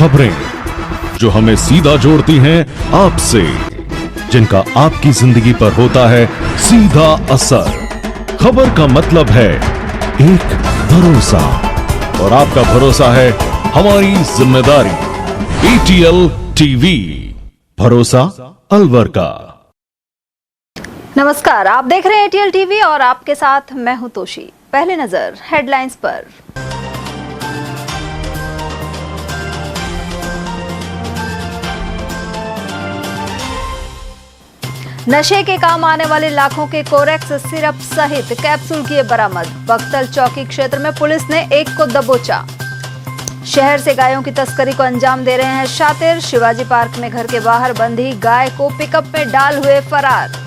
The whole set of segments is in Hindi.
खबरें जो हमें सीधा जोड़ती हैं आपसे, जिनका आपकी जिंदगी पर होता है सीधा असर। खबर का मतलब है एक भरोसा, और आपका भरोसा है हमारी जिम्मेदारी। ATL टीवी, भरोसा अलवर का। नमस्कार, आप देख रहे हैं ATL टीवी और आपके साथ मैं हूं तोशी। पहले नजर हेडलाइंस पर। नशे के काम आने वाले लाखों के कोरेक्स सिरप सहित कैप्सूल किए बरामद। बख्तल चौकी क्षेत्र में पुलिस ने एक को दबोचा। शहर से गायों की तस्करी को अंजाम दे रहे हैं शातिर। शिवाजी पार्क में घर के बाहर बंधी गाय को पिकअप में डाल हुए फरार।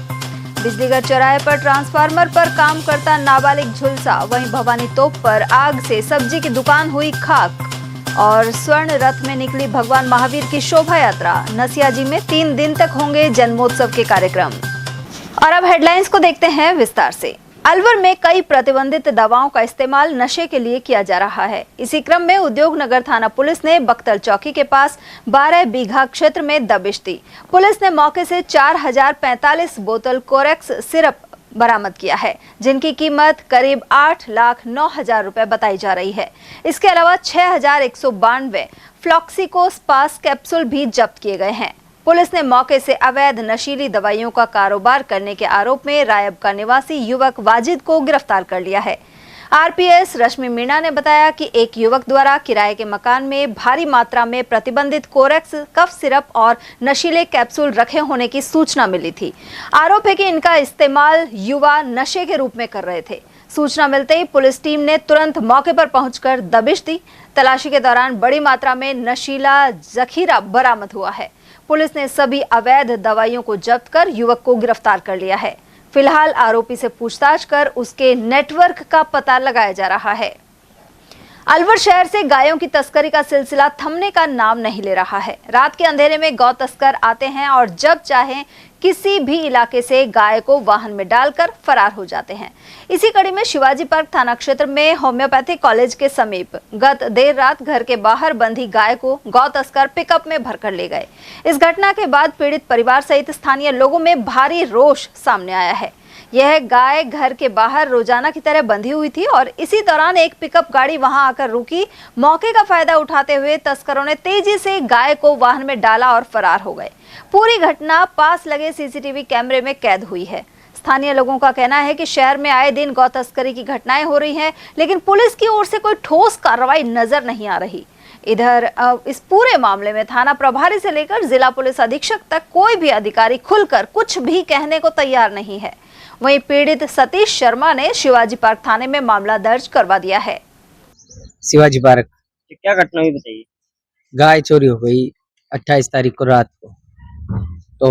बिजलीघर चौराहे पर ट्रांसफार्मर पर काम करता नाबालिग झुलसा। वहीं भवानी तोप पर आग से सब्जी की दुकान हुई खाक। और स्वर्ण रथ में निकली भगवान महावीर की शोभा यात्रा। नसियाजी में 3 दिन तक होंगे जन्मोत्सव के कार्यक्रम। और अब हेडलाइंस को देखते हैं विस्तार से। अलवर में कई प्रतिबंधित दवाओं का इस्तेमाल नशे के लिए किया जा रहा है। इसी क्रम में उद्योग नगर थाना पुलिस ने बख्तल चौकी के पास 12 बीघा क्षेत्र में दबिश दी। पुलिस ने मौके से 4045 बोतल कोरेक्स सिरप बरामद किया है, जिनकी कीमत करीब 8,09,000 रुपए बताई जा रही है। इसके अलावा 6192 फ्लॉक्सिकोस्पास कैप्सूल भी जब्त किए गए हैं। पुलिस ने मौके से अवैध नशीली दवाइयों का कारोबार करने के आरोप में रायब का निवासी युवक वाजिद को गिरफ्तार कर लिया है। आरपीएस रश्मि मीणा ने बताया कि एक युवक द्वारा किराए के मकान में भारी मात्रा में प्रतिबंधित कोरेक्स कफ सिरप और नशीले कैप्सूल रखे होने की सूचना मिली थी। आरोप है कि इनका इस्तेमाल युवा नशे के रूप में कर रहे थे। सूचना मिलते ही पुलिस टीम ने तुरंत मौके पर पहुंचकर दबिश दी। तलाशी के दौरान बड़ी मात्रा में नशीला जखीरा बरामद हुआ है। पुलिस ने सभी अवैध दवाइयों को जब्त कर युवक को गिरफ्तार कर लिया है। फिलहाल आरोपी से पूछताछ कर उसके नेटवर्क का पता लगाया जा रहा है। अलवर शहर से गायों की तस्करी का सिलसिला थमने का नाम नहीं ले रहा है। रात के अंधेरे में गौ तस्कर आते हैं और जब चाहें किसी भी इलाके से गाय को वाहन में डालकर फरार हो जाते हैं। इसी कड़ी में शिवाजी पार्क थाना क्षेत्र में होम्योपैथिक कॉलेज के समीप गत देर रात घर के बाहर बंधी गाय को गौ तस्कर पिकअप में भरकर ले गए। इस घटना के बाद पीड़ित परिवार सहित स्थानीय लोगों में भारी रोष सामने आया है। यह गाय घर के बाहर रोजाना की तरह बंधी हुई थी और इसी दौरान एक पिकअप गाड़ी वहां आकर रुकी। मौके का फायदा उठाते हुए तस्करों ने तेजी से गाय को वाहन में डाला और फरार हो गए। पूरी घटना पास लगे सीसीटीवी कैमरे में कैद हुई है। स्थानीय लोगों का कहना है कि शहर में आए दिन गौ तस्करी की घटनाएं हो रही हैं, लेकिन पुलिस की ओर से कोई ठोस कार्रवाई नजर नहीं आ रही। इधर इस पूरे मामले में थाना प्रभारी से लेकर जिला पुलिस अधीक्षक तक कोई भी अधिकारी खुलकर कुछ भी कहने को तैयार नहीं है। वहीं पीड़ित सतीश शर्मा ने शिवाजी पार्क थाने में मामला दर्ज करवा दिया है। शिवाजी पार्क क्या घटना हुई बताइए। गाय चोरी हो गई 28 तारीख को रात को। तो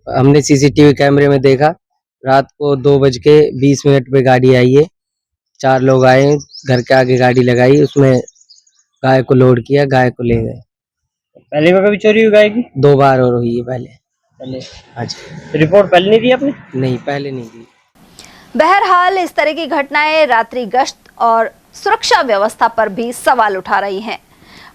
हमने सीसीटीवी कैमरे में देखा, रात को 2:20 पे गाड़ी आई है। 4 लोग आए, घर के आगे गाड़ी लगाई, उसमें गाय को लोड किया, गाय को ले गए। पहले भी कभी चोरी हुई गाय की? 2 बार और हुई है पहले। अच्छा, रिपोर्ट पहले नहीं दी आपने? नहीं, पहले नहीं दी। बहरहाल इस तरह की घटनाएं रात्रि गश्त और सुरक्षा व्यवस्था पर भी सवाल उठा रही हैं।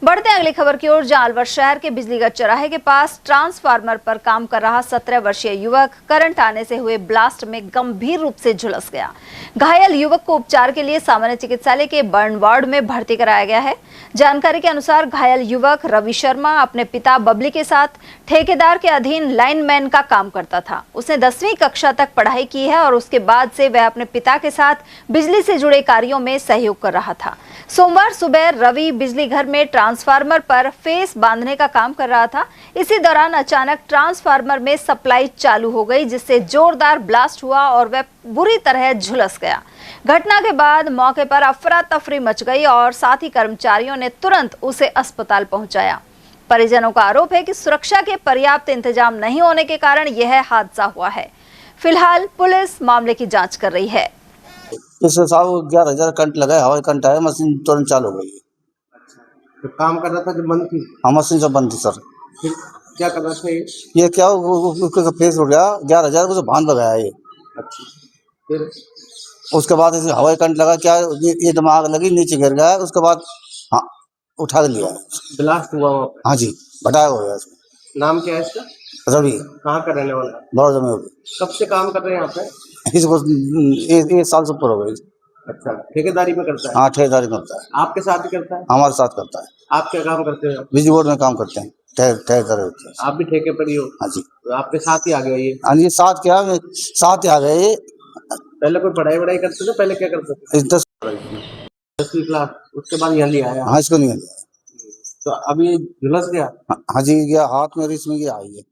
बढ़ते हैं अगली खबर की ओर, जहां अलवर शहर के बिजलीघर चौराहे के पास ट्रांसफार्मर पर काम कर रहा 17 वर्षीय युवक करंट आने से हुए ब्लास्ट में गंभीर रूप से झुलस गया। घायल युवक को उपचार के लिए सामान्य चिकित्सालय के बर्न वार्ड में भर्ती कराया गया है। जानकारी के अनुसार घायल युवक रवि शर्मा अपने पिता बबली के साथ ठेकेदार के अधीन लाइनमैन का काम करता था। उसने 10वीं कक्षा तक पढ़ाई की है और उसके बाद से वह अपने पिता के साथ बिजली से जुड़े कार्यों में सहयोग कर रहा था। सोमवार सुबह रवि बिजली घर में ट्रांसफार्मर पर फेस बांधने का काम कर रहा था। इसी दौरान अचानक ट्रांसफार्मर में सप्लाई चालू हो गई, जिससे जोरदार ब्लास्ट हुआ और वह बुरी तरह झुलस गया। घटना के बाद मौके पर अफरा तफरी मच गई और साथ ही कर्मचारियों ने तुरंत उसे अस्पताल पहुंचाया। परिजनों का आरोप है कि सुरक्षा के पर्याप्त इंतजाम नहीं होने के कारण यह हादसा हुआ है। फिलहाल पुलिस मामले की जांच कर रही है। पिछले साल 11,000 करंट लगा, हवाई करंट आया, मशीन तुरंत चालू हो गई। तो काम कर रहा था जब बंद थी? हाँ, मशीन सब बंद थी सर। फिर क्या कर रहा था ये क्या उसका फेस उड़ गया, 11,000 को बांध लगाया ये। अच्छा, फिर उसके बाद इसे हवाई करंट लगा, क्या ये दिमाग लगी, नीचे गिर गया। उसके बाद हाँ उठा के लिया है। ब्लास्ट हुआ वहाँ हाँ जी, भटाया हो गया इसमें। पे। नाम क्या है इसका? रवि, कहाँ का रहने वाला है? बड़ा जमी होगी। कब से काम कर रहे हैं यहाँ पे? इसको 1 साल से ऊपर हो गई। अच्छा, ठेकेदारी में करता है? हाँ, ठेकेदारी करता है, आपके साथ ही करता है? हमारे साथ करता है। आप क्या काम करते हो? बिजली बोर्ड में काम करते हैं, ठेकेदार होते हैं। आप भी ठेके पर ही हो? हाँ जी। तो आपके साथ ही आ गया ये? हाँ जी, साथ ही आ गए ये। पहले कोई पढ़ाई वढ़ाई करते थे? पहले क्या करते थे? 10वीं क्लास, उसके बाद यहाँ लिया आया? हाँ, इसको नहीं लिया। तो अब ये झुलस गया? हाँ जी, गया हाथ में, इसमें गया आई।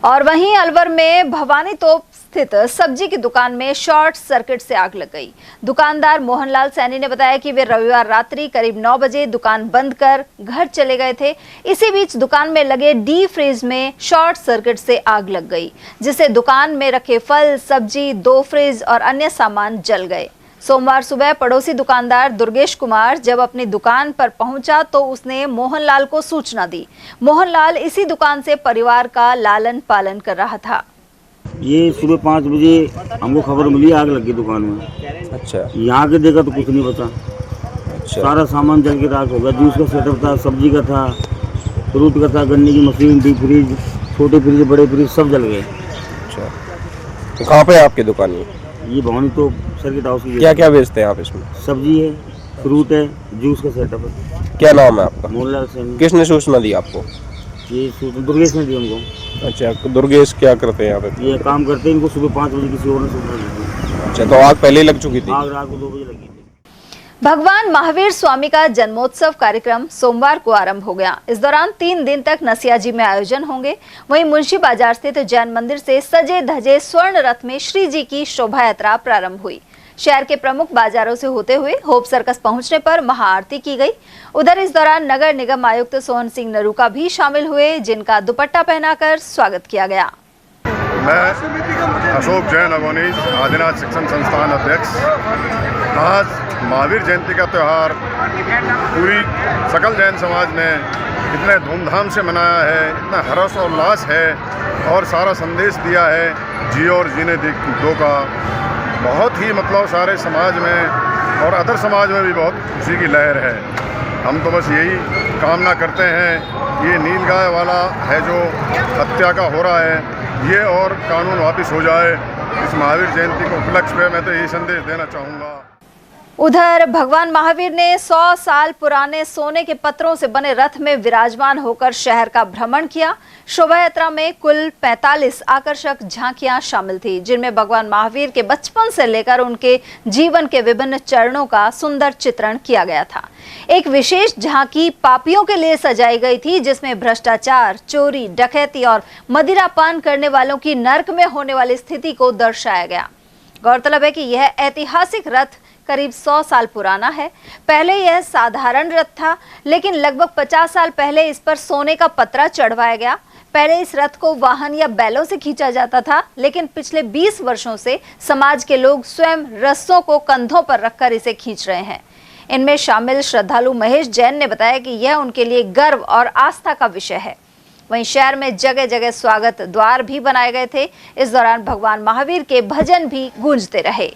और वहीं अलवर में भवानी तोप स्थित सब्जी की दुकान में शॉर्ट सर्किट से आग लग गई। दुकानदार मोहनलाल सैनी ने बताया कि वे रविवार रात्रि करीब 9 बजे दुकान बंद कर घर चले गए थे। इसी बीच दुकान में लगे डी फ्रिज में शॉर्ट सर्किट से आग लग गई, जिससे दुकान में रखे फल, सब्जी, 2 फ्रिज और अन्य सामान जल गए। सोमवार सुबह पड़ोसी दुकानदार दुर्गेश कुमार जब अपनी दुकान पर पहुंचा तो उसने मोहनलाल को सूचना दी। मोहनलाल इसी दुकान से परिवार का लालन पालन कर रहा था। ये सुबह 5 बजे हमको खबर मिली आग लगी दुकान में। अच्छा। यहाँ के देखा तो कुछ नहीं बता। अच्छा। सारा सामान जल के राख हो गया। जूस का सेटअप था, सब्जी का था, फ्रूट का था, गन्ने की मशीन, डीप फ्रिज, छोटे फ्रिज, बड़े फ्रिज सब जल गए। अच्छा, तो कहाँ पे है आपकी दुकान? ये भवानी तो सर्किट हाउस की। क्या क्या बेचते हैं आप इसमें? सब्जी है, फ्रूट है, जूस का सेटअप है। क्या नाम है आपका? मोहनलाल सैनी। किसने सूचना दी आपको? ये दुर्गेश ने दी हमको। अच्छा, दुर्गेश क्या करते हैं यहाँ पे? ये काम करते हैं, इनको सुबह 5 बजे किसी और ने सूचना दी। अच्छा, तो आग पहले ही लग चुकी थी? आग रात को 2 बजे लगी थी। भगवान महावीर स्वामी का जन्मोत्सव कार्यक्रम सोमवार को आरंभ हो गया। इस दौरान 3 दिन तक नसियाजी में आयोजन होंगे। वहीं मुंशी बाजार स्थित जैन मंदिर से सजे धजे स्वर्ण रथ में श्री जी की शोभा यात्रा प्रारंभ हुई। शहर के प्रमुख बाजारों से होते हुए होप सर्कस पहुंचने पर महाआरती की गई। उधर इस दौरान नगर निगम आयुक्त सोहन सिंह नरूका भी शामिल हुए, जिनका दुपट्टा पहनाकर स्वागत किया गया। मैं अशोक जैन अगोनीज, आदिनाथ शिक्षण संस्थान अध्यक्ष। आज महावीर जयंती का त्यौहार पूरी सकल जैन समाज ने इतने धूमधाम से मनाया है, इतना हर्ष और उल्लास है और सारा संदेश दिया है जियो और जीने दो का। बहुत ही मतलब सारे समाज में और अदर समाज में भी बहुत खुशी की लहर है। हम तो बस यही कामना करते हैं, ये नीलगाय वाला है जो हत्या का हो रहा है, ये और कानून वापस हो जाए। इस महावीर जयंती के उपलक्ष्य में मैं तो यही संदेश देना चाहूँगा। उधर भगवान महावीर ने 100 साल पुराने सोने के पत्थरों से बने रथ में विराजमान होकर शहर का भ्रमण किया। शोभा यात्रा में कुल 45 आकर्षक झांकियां शामिल थी, जिनमें भगवान महावीर के बचपन से लेकर उनके जीवन के विभिन्न चरणों का सुंदर चित्रण किया गया था। एक विशेष झांकी पापियों के लिए सजाई गई थी, जिसमें भ्रष्टाचार, चोरी, डकैती और मदिरापान करने वालों की नर्क में होने वाली स्थिति को दर्शाया गया। गौरतलब है कि यह ऐतिहासिक रथ करीब 100 साल पुराना है। पहले यह साधारण रथ था, लेकिन लगभग 50 साल पहले इस पर सोने का पतरा चढ़वाया गया। पहले इस रथ को वाहन या बैलों से खींचा जाता था, लेकिन पिछले 20 वर्षों से समाज के लोग स्वयं रस्सों को कंधों पर रखकर इसे खींच रहे हैं। इनमें शामिल श्रद्धालु महेश जैन ने बताया कि यह उनके लिए गर्व और आस्था का विषय है। वहीं शहर में जगह जगह स्वागत द्वार भी बनाए गए थे। इस दौरान भगवान महावीर के भजन भी गूंजते रहे।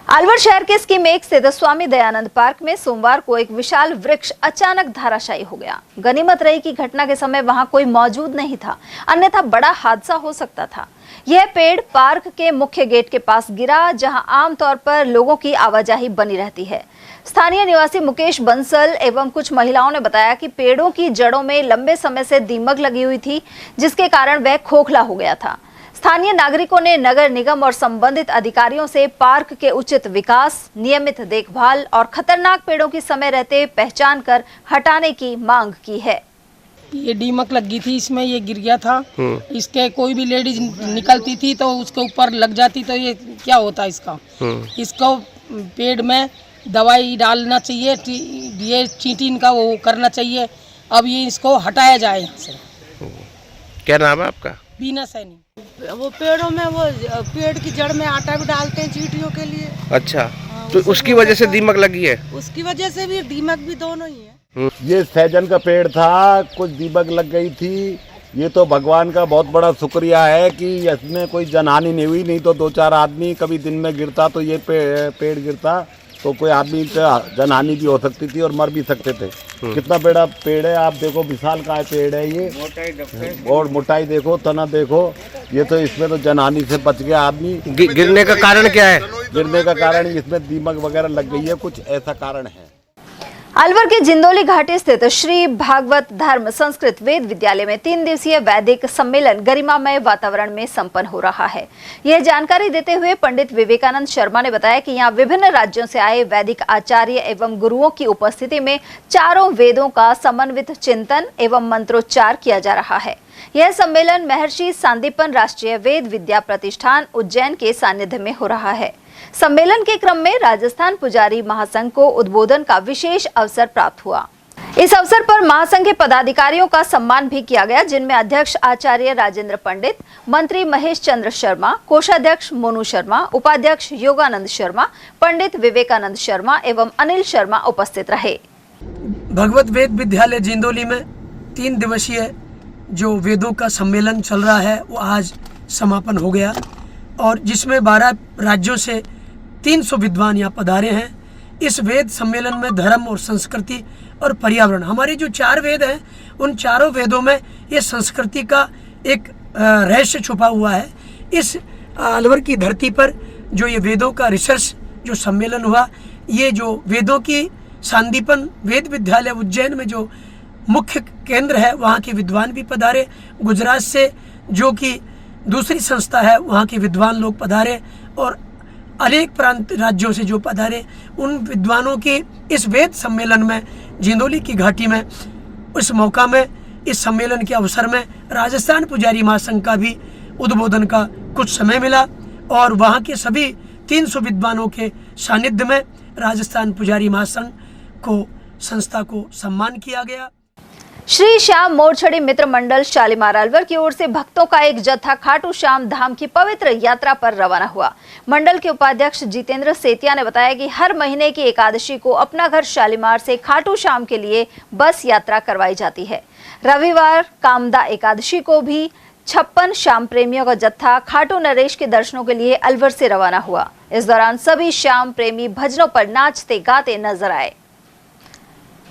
अलवर शहर के स्कीम 1 स्थित स्वामी दयानंद पार्क में सोमवार को एक विशाल वृक्ष अचानक धराशायी हो गया। गनीमत रही कि घटना के समय वहां कोई मौजूद नहीं था, अन्यथा बड़ा हादसा हो सकता था। यह पेड़ पार्क के मुख्य गेट के पास गिरा, जहां आमतौर पर लोगों की आवाजाही बनी रहती है। स्थानीय निवासी मुकेश बंसल एवं कुछ महिलाओं ने बताया कि पेड़ों की जड़ों में लंबे समय से दीमक लगी हुई थी, जिसके कारण वह खोखला हो गया था। स्थानीय नागरिकों ने नगर निगम और संबंधित अधिकारियों से पार्क के उचित विकास, नियमित देखभाल और खतरनाक पेड़ों की समय रहते पहचान कर हटाने की मांग की है। ये दीमक लगी थी, इसमें ये गिर गया था। इसके कोई भी लेडीज निकलती थी तो उसके ऊपर लग जाती, तो ये क्या होता इसका। इसको पेड़ में दवाई डालना चाहिए, ये चींटी का वो करना चाहिए। अब ये इसको हटाया जाए यहाँ से। क्या नाम है आपका? बीना सैनी। वो पेड़ों में वो पेड़ की जड़ में आटा भी डालते हैं चींटियों के लिए। अच्छा, तो उसकी वजह से दीमक लगी है? उसकी वजह से भी दीमक भी दोनों ही है। ये सहजन का पेड़ था, कुछ दीमक लग गई थी। ये तो भगवान का बहुत बड़ा शुक्रिया है कि इसमें कोई जनहानि नहीं हुई, नहीं तो 2-4 आदमी कभी दिन में गिरता तो ये पेड़ गिरता। तो कोई आदमी जनहानि भी हो सकती थी और मर भी सकते थे। कितना बड़ा पेड़ है, आप देखो विशाल का पेड़ है ये, और मोटाई देखो, तना देखो, ये तो इसमें तो जनहानि से बच गया आदमी। गिरने का कारण क्या है? गिरने का कारण इसमें दीमक वगैरह लग गई है, कुछ ऐसा कारण है। अलवर के जिंदोली घाटी स्थित श्री भागवत धर्म संस्कृत वेद विद्यालय में 3 दिवसीय वैदिक सम्मेलन गरिमामय वातावरण में संपन्न हो रहा है। यह जानकारी देते हुए पंडित विवेकानंद शर्मा ने बताया कि यहां विभिन्न राज्यों से आए वैदिक आचार्य एवं गुरुओं की उपस्थिति में चारों वेदों का समन्वित चिंतन एवं मंत्रोच्चार किया जा रहा है। यह सम्मेलन महर्षि सांदीपन राष्ट्रीय वेद विद्या प्रतिष्ठान उज्जैन के सानिध्य में हो रहा है। सम्मेलन के क्रम में राजस्थान पुजारी महासंघ को उद्बोधन का विशेष अवसर प्राप्त हुआ। इस अवसर पर महासंघ के पदाधिकारियों का सम्मान भी किया गया, जिनमें अध्यक्ष आचार्य राजेंद्र पंडित, मंत्री महेश चंद्र शर्मा, कोषाध्यक्ष मोनू शर्मा, उपाध्यक्ष योगानंद शर्मा, पंडित विवेकानंद शर्मा एवं अनिल शर्मा उपस्थित रहे। भगवत वेद विद्यालय जिंदोली में 3 दिवसीय जो वेदों का सम्मेलन चल रहा है वो आज समापन हो गया, और जिसमें 12 राज्यों से 300 विद्वान यहाँ पधारे हैं। इस वेद सम्मेलन में धर्म और संस्कृति और पर्यावरण, हमारे जो 4 वेद हैं उन चारों वेदों में ये संस्कृति का एक रहस्य छुपा हुआ है। इस अलवर की धरती पर जो ये वेदों का रिसर्च जो सम्मेलन हुआ, ये जो वेदों की सांदीपन वेद विद्यालय उज्जैन में जो मुख्य केंद्र है वहाँ के विद्वान भी पधारे। गुजरात से जो कि दूसरी संस्था है वहाँ के विद्वान लोग पधारे, और अनेक प्रांत राज्यों से जो पधारे उन विद्वानों के इस वेद सम्मेलन में जिंदोली की घाटी में उस मौका में इस सम्मेलन के अवसर में राजस्थान पुजारी महासंघ का भी उद्बोधन का कुछ समय मिला, और वहाँ के सभी 300 विद्वानों के सानिध्य में राजस्थान पुजारी महासंघ को संस्था को सम्मान किया गया। श्री श्याम मोरछड़ी मित्र मंडल शालीमार अलवर की ओर से भक्तों का एक जत्था खाटू श्याम धाम की पवित्र यात्रा पर रवाना हुआ। मंडल के उपाध्यक्ष जितेंद्र सेतिया ने बताया कि हर महीने की एकादशी को अपना घर शालीमार से खाटू श्याम के लिए बस यात्रा करवाई जाती है। रविवार कामदा एकादशी को भी 56 श्याम प्रेमियों का जत्था खाटू नरेश के दर्शनों के लिए अलवर से रवाना हुआ। इस दौरान सभी श्याम प्रेमी भजनों पर नाचते गाते नजर आए।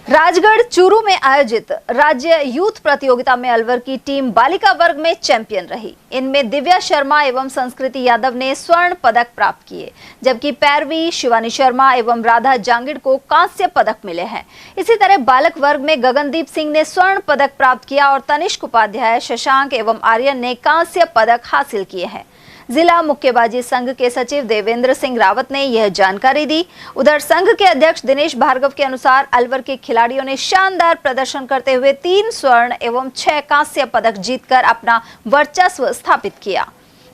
राजगढ़ चूरू में आयोजित राज्य यूथ प्रतियोगिता में अलवर की टीम बालिका वर्ग में चैंपियन रही। इनमें दिव्या शर्मा एवं संस्कृति यादव ने स्वर्ण पदक प्राप्त किए, जबकि पैरवी, शिवानी शर्मा एवं राधा जांगिड़ को कांस्य पदक मिले हैं। इसी तरह बालक वर्ग में गगनदीप सिंह ने स्वर्ण पदक प्राप्त किया और तनिष्क उपाध्याय, शशांक एवं आर्यन ने कांस्य पदक हासिल किए हैं। जिला मुक्केबाजी संघ के सचिव देवेंद्र सिंह रावत ने यह जानकारी दी। उधर संघ के अध्यक्ष दिनेश भार्गव के अनुसार अलवर के खिलाड़ियों ने शानदार प्रदर्शन करते हुए 3 स्वर्ण एवं 6 कांस्य पदक जीतकर अपना वर्चस्व स्थापित किया।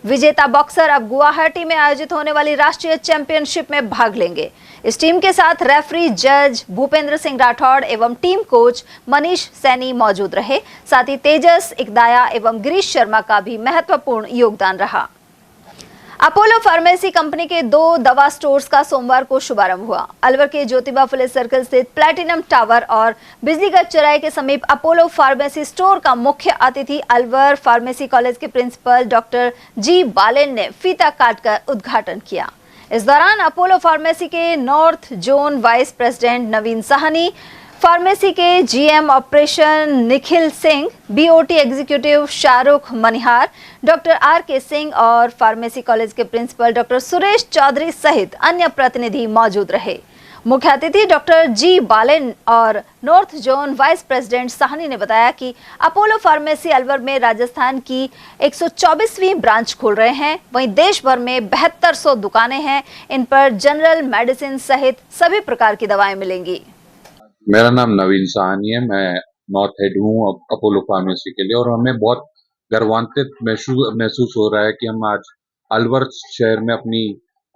विजेता बॉक्सर अब गुवाहाटी में आयोजित होने वाली राष्ट्रीय चैंपियनशिप में भाग लेंगे। इस टीम के साथ रेफरी जज भूपेंद्र सिंह राठौड़ एवं टीम कोच मनीष सैनी मौजूद रहे। साथ ही तेजस इकदाया एवं गिरीश शर्मा का भी महत्वपूर्ण योगदान रहा। अपोलो फार्मेसी कंपनी के 2 दवा स्टोर्स का सोमवार को शुभारंभ हुआ। अलवर के ज्योतिबा फुले सर्कल स्थित प्लैटिनम टावर और बिजलीगढ़ चौराहे के समीप अपोलो फार्मेसी स्टोर का मुख्य अतिथि अलवर फार्मेसी कॉलेज के प्रिंसिपल डॉक्टर जी बालेन ने फीता काटकर उद्घाटन किया। इस दौरान अपोलो फार्मेसी के north zone vice president Naveen Sahni, pharmacy के GM operation Nikhil Singh, BOT executive Shahrukh Manihar, doctor R K. Singh और फार्मेसी कॉलेज के प्रिंसिपल डॉक्टर सुरेश चौधरी सहित अन्य प्रतिनिधि मौजूद रहे। मुख्य अतिथि डॉक्टर जी बालेन और north zone vice president Sahni ने बताया कि अपोलो फार्मेसी अलवर में राजस्थान की 124वीं ब्रांच खोल रहे हैं। वहीं देश भर में 7200 दुकानें हैं। इन पर जनरल मेडिसिन सहित सभी प्रकार की दवाएं मिलेंगी। मेरा नाम नवीन साहनी है, मैं नॉर्थ हेड हूँ अपोलो फार्मेसी के लिए, और हमें बहुत गर्वान्वित महसूस हो रहा है कि हम आज अलवर शहर में अपनी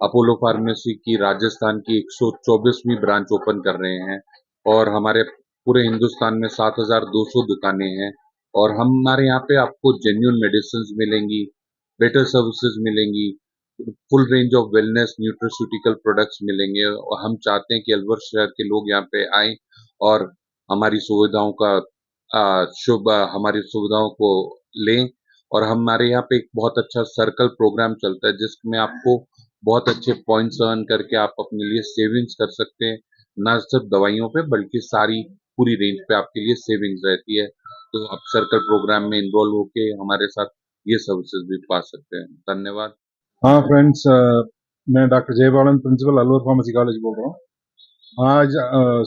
अपोलो फार्मेसी की राजस्थान की 124वीं ब्रांच ओपन कर रहे हैं, और हमारे पूरे हिंदुस्तान में 7200 दुकानें हैं, और हमारे यहाँ पे आपको जेन्युइन मेडिसिन मिलेंगी, बेटर सर्विसेज मिलेंगी, full range of wellness nutraceutical products मिलेंगे। और हम चाहते हैं कि अलवर शहर के लोग यहाँ पे आएं और हमारी सुविधाओं को लें। और हमारे यहाँ पे एक बहुत अच्छा सर्कल प्रोग्राम चलता है जिसमें आपको बहुत अच्छे पॉइंट्स अर्न करके आप अपने लिए सेविंग्स कर सकते हैं। ना सिर्फ दवाइयों पे बल्कि सारी पूरी रेंज पे आपके लिए सेविंग्स रहती है। तो आप सर्कल प्रोग्राम में इन्वॉल्व होके हमारे साथ ये सर्विसेज भी पा सकते हैं। धन्यवाद। हाँ फ्रेंड्स, मैं doctor Jayabalan, principal Alwar pharmacy college बोल रहा हूँ। आज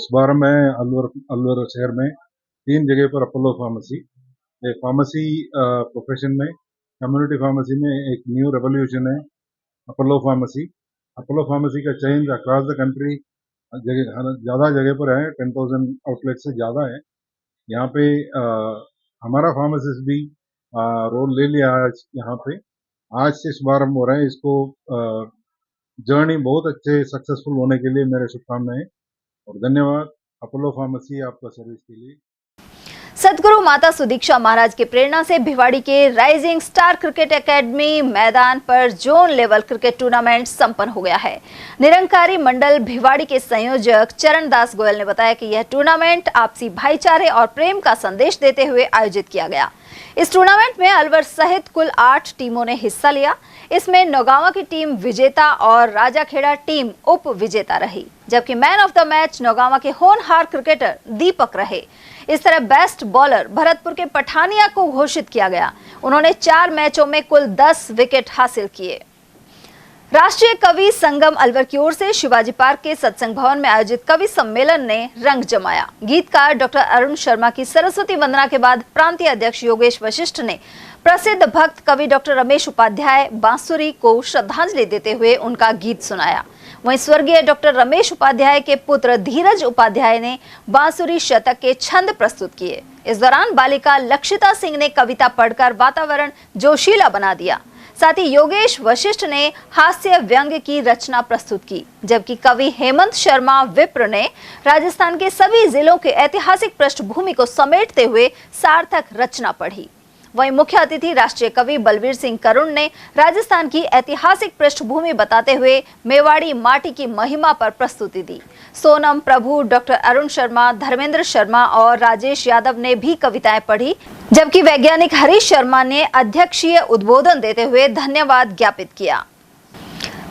सुबह मैं अलवर शहर में 3 जगह पर अपोलो फार्मेसी, एक फार्मेसी प्रोफेशन में, कम्युनिटी फार्मेसी में एक न्यू रेवोल्यूशन है अपोलो फार्मेसी। अपोलो फार्मेसी का चेंज अक्रॉस द कंट्री ज़्यादा जगह पर है, 10,000 आउटलेट से ज़्यादा है। यहाँ पे हमारा फार्मासिस्ट भी रोल ले लिया आज यहाँ पे। आज से शुभारंभ हो रहे हैं। इसको जर्नी बहुत अच्छे सक्सेसफुल होने के लिए मेरे शुभकामनाएं और धन्यवाद अपोलो फार्मेसी आपका सर्विस के लिए। सदगुरु माता सुदीक्षा महाराज की प्रेरणा से भिवाड़ी के राइजिंग स्टार क्रिकेट एकेडमी मैदान पर जोन लेवल क्रिकेट टूर्नामेंट संपन्न हो गया है। निरंकारी मंडल भिवाड़ी के संयोजक चरण दास गोयल ने बताया कि यह टूर्नामेंट आपसी भाईचारे और प्रेम का संदेश देते हुए आयोजित किया गया। इस टूर्नामेंट में अलवर सहित कुल 8 टीमों ने हिस्सा लिया। इसमें नौगांवा की टीम विजेता और राजाखेड़ा टीम उप विजेता रही, जबकि man of the match Naugawan के होनहार क्रिकेटर दीपक रहे। इस तरह बेस्ट बॉलर भरतपुर के पठानिया को घोषित किया गया। उन्होंने 4 मैचों में कुल 10 विकेट हासिल किए। राष्ट्रीय कवि संगम अलवर की ओर से शिवाजी पार्क के सत्संग भवन में आयोजित कवि सम्मेलन ने रंग जमाया। गीतकार डॉक्टर अरुण शर्मा की सरस्वती वंदना के बाद प्रांतीय अध्यक्ष योगेश वशिष्ठ ने प्रसिद्ध भक्त कवि डॉक्टर रमेश उपाध्याय बांसुरी को श्रद्धांजलि देते हुए उनका गीत सुनाया। वहीं स्वर्गीय डॉक्टर रमेश उपाध्याय के पुत्र धीरज उपाध्याय ने बांसुरी शतक के छंद प्रस्तुत किए। इस दौरान बालिका लक्षिता सिंह ने कविता पढ़कर वातावरण जोशीला बना दिया। साथ ही योगेश वशिष्ठ ने हास्य व्यंग्य की रचना प्रस्तुत की, जबकि कवि हेमंत शर्मा विप्र ने राजस्थान के सभी जिलों के ऐतिहासिक पृष्ठभूमि को समेटते हुए सार्थक रचना पढ़ी। वहीं मुख्य अतिथि राष्ट्रीय कवि बलवीर सिंह करुण ने राजस्थान की ऐतिहासिक पृष्ठभूमि बताते हुए मेवाड़ी माटी की महिमा पर प्रस्तुति दी। सोनम प्रभु, डॉक्टर अरुण शर्मा, धर्मेंद्र शर्मा और राजेश यादव ने भी कविताएं पढ़ी, जबकि वैज्ञानिक हरीश शर्मा ने अध्यक्षीय उद्बोधन देते हुए धन्यवाद ज्ञापित किया।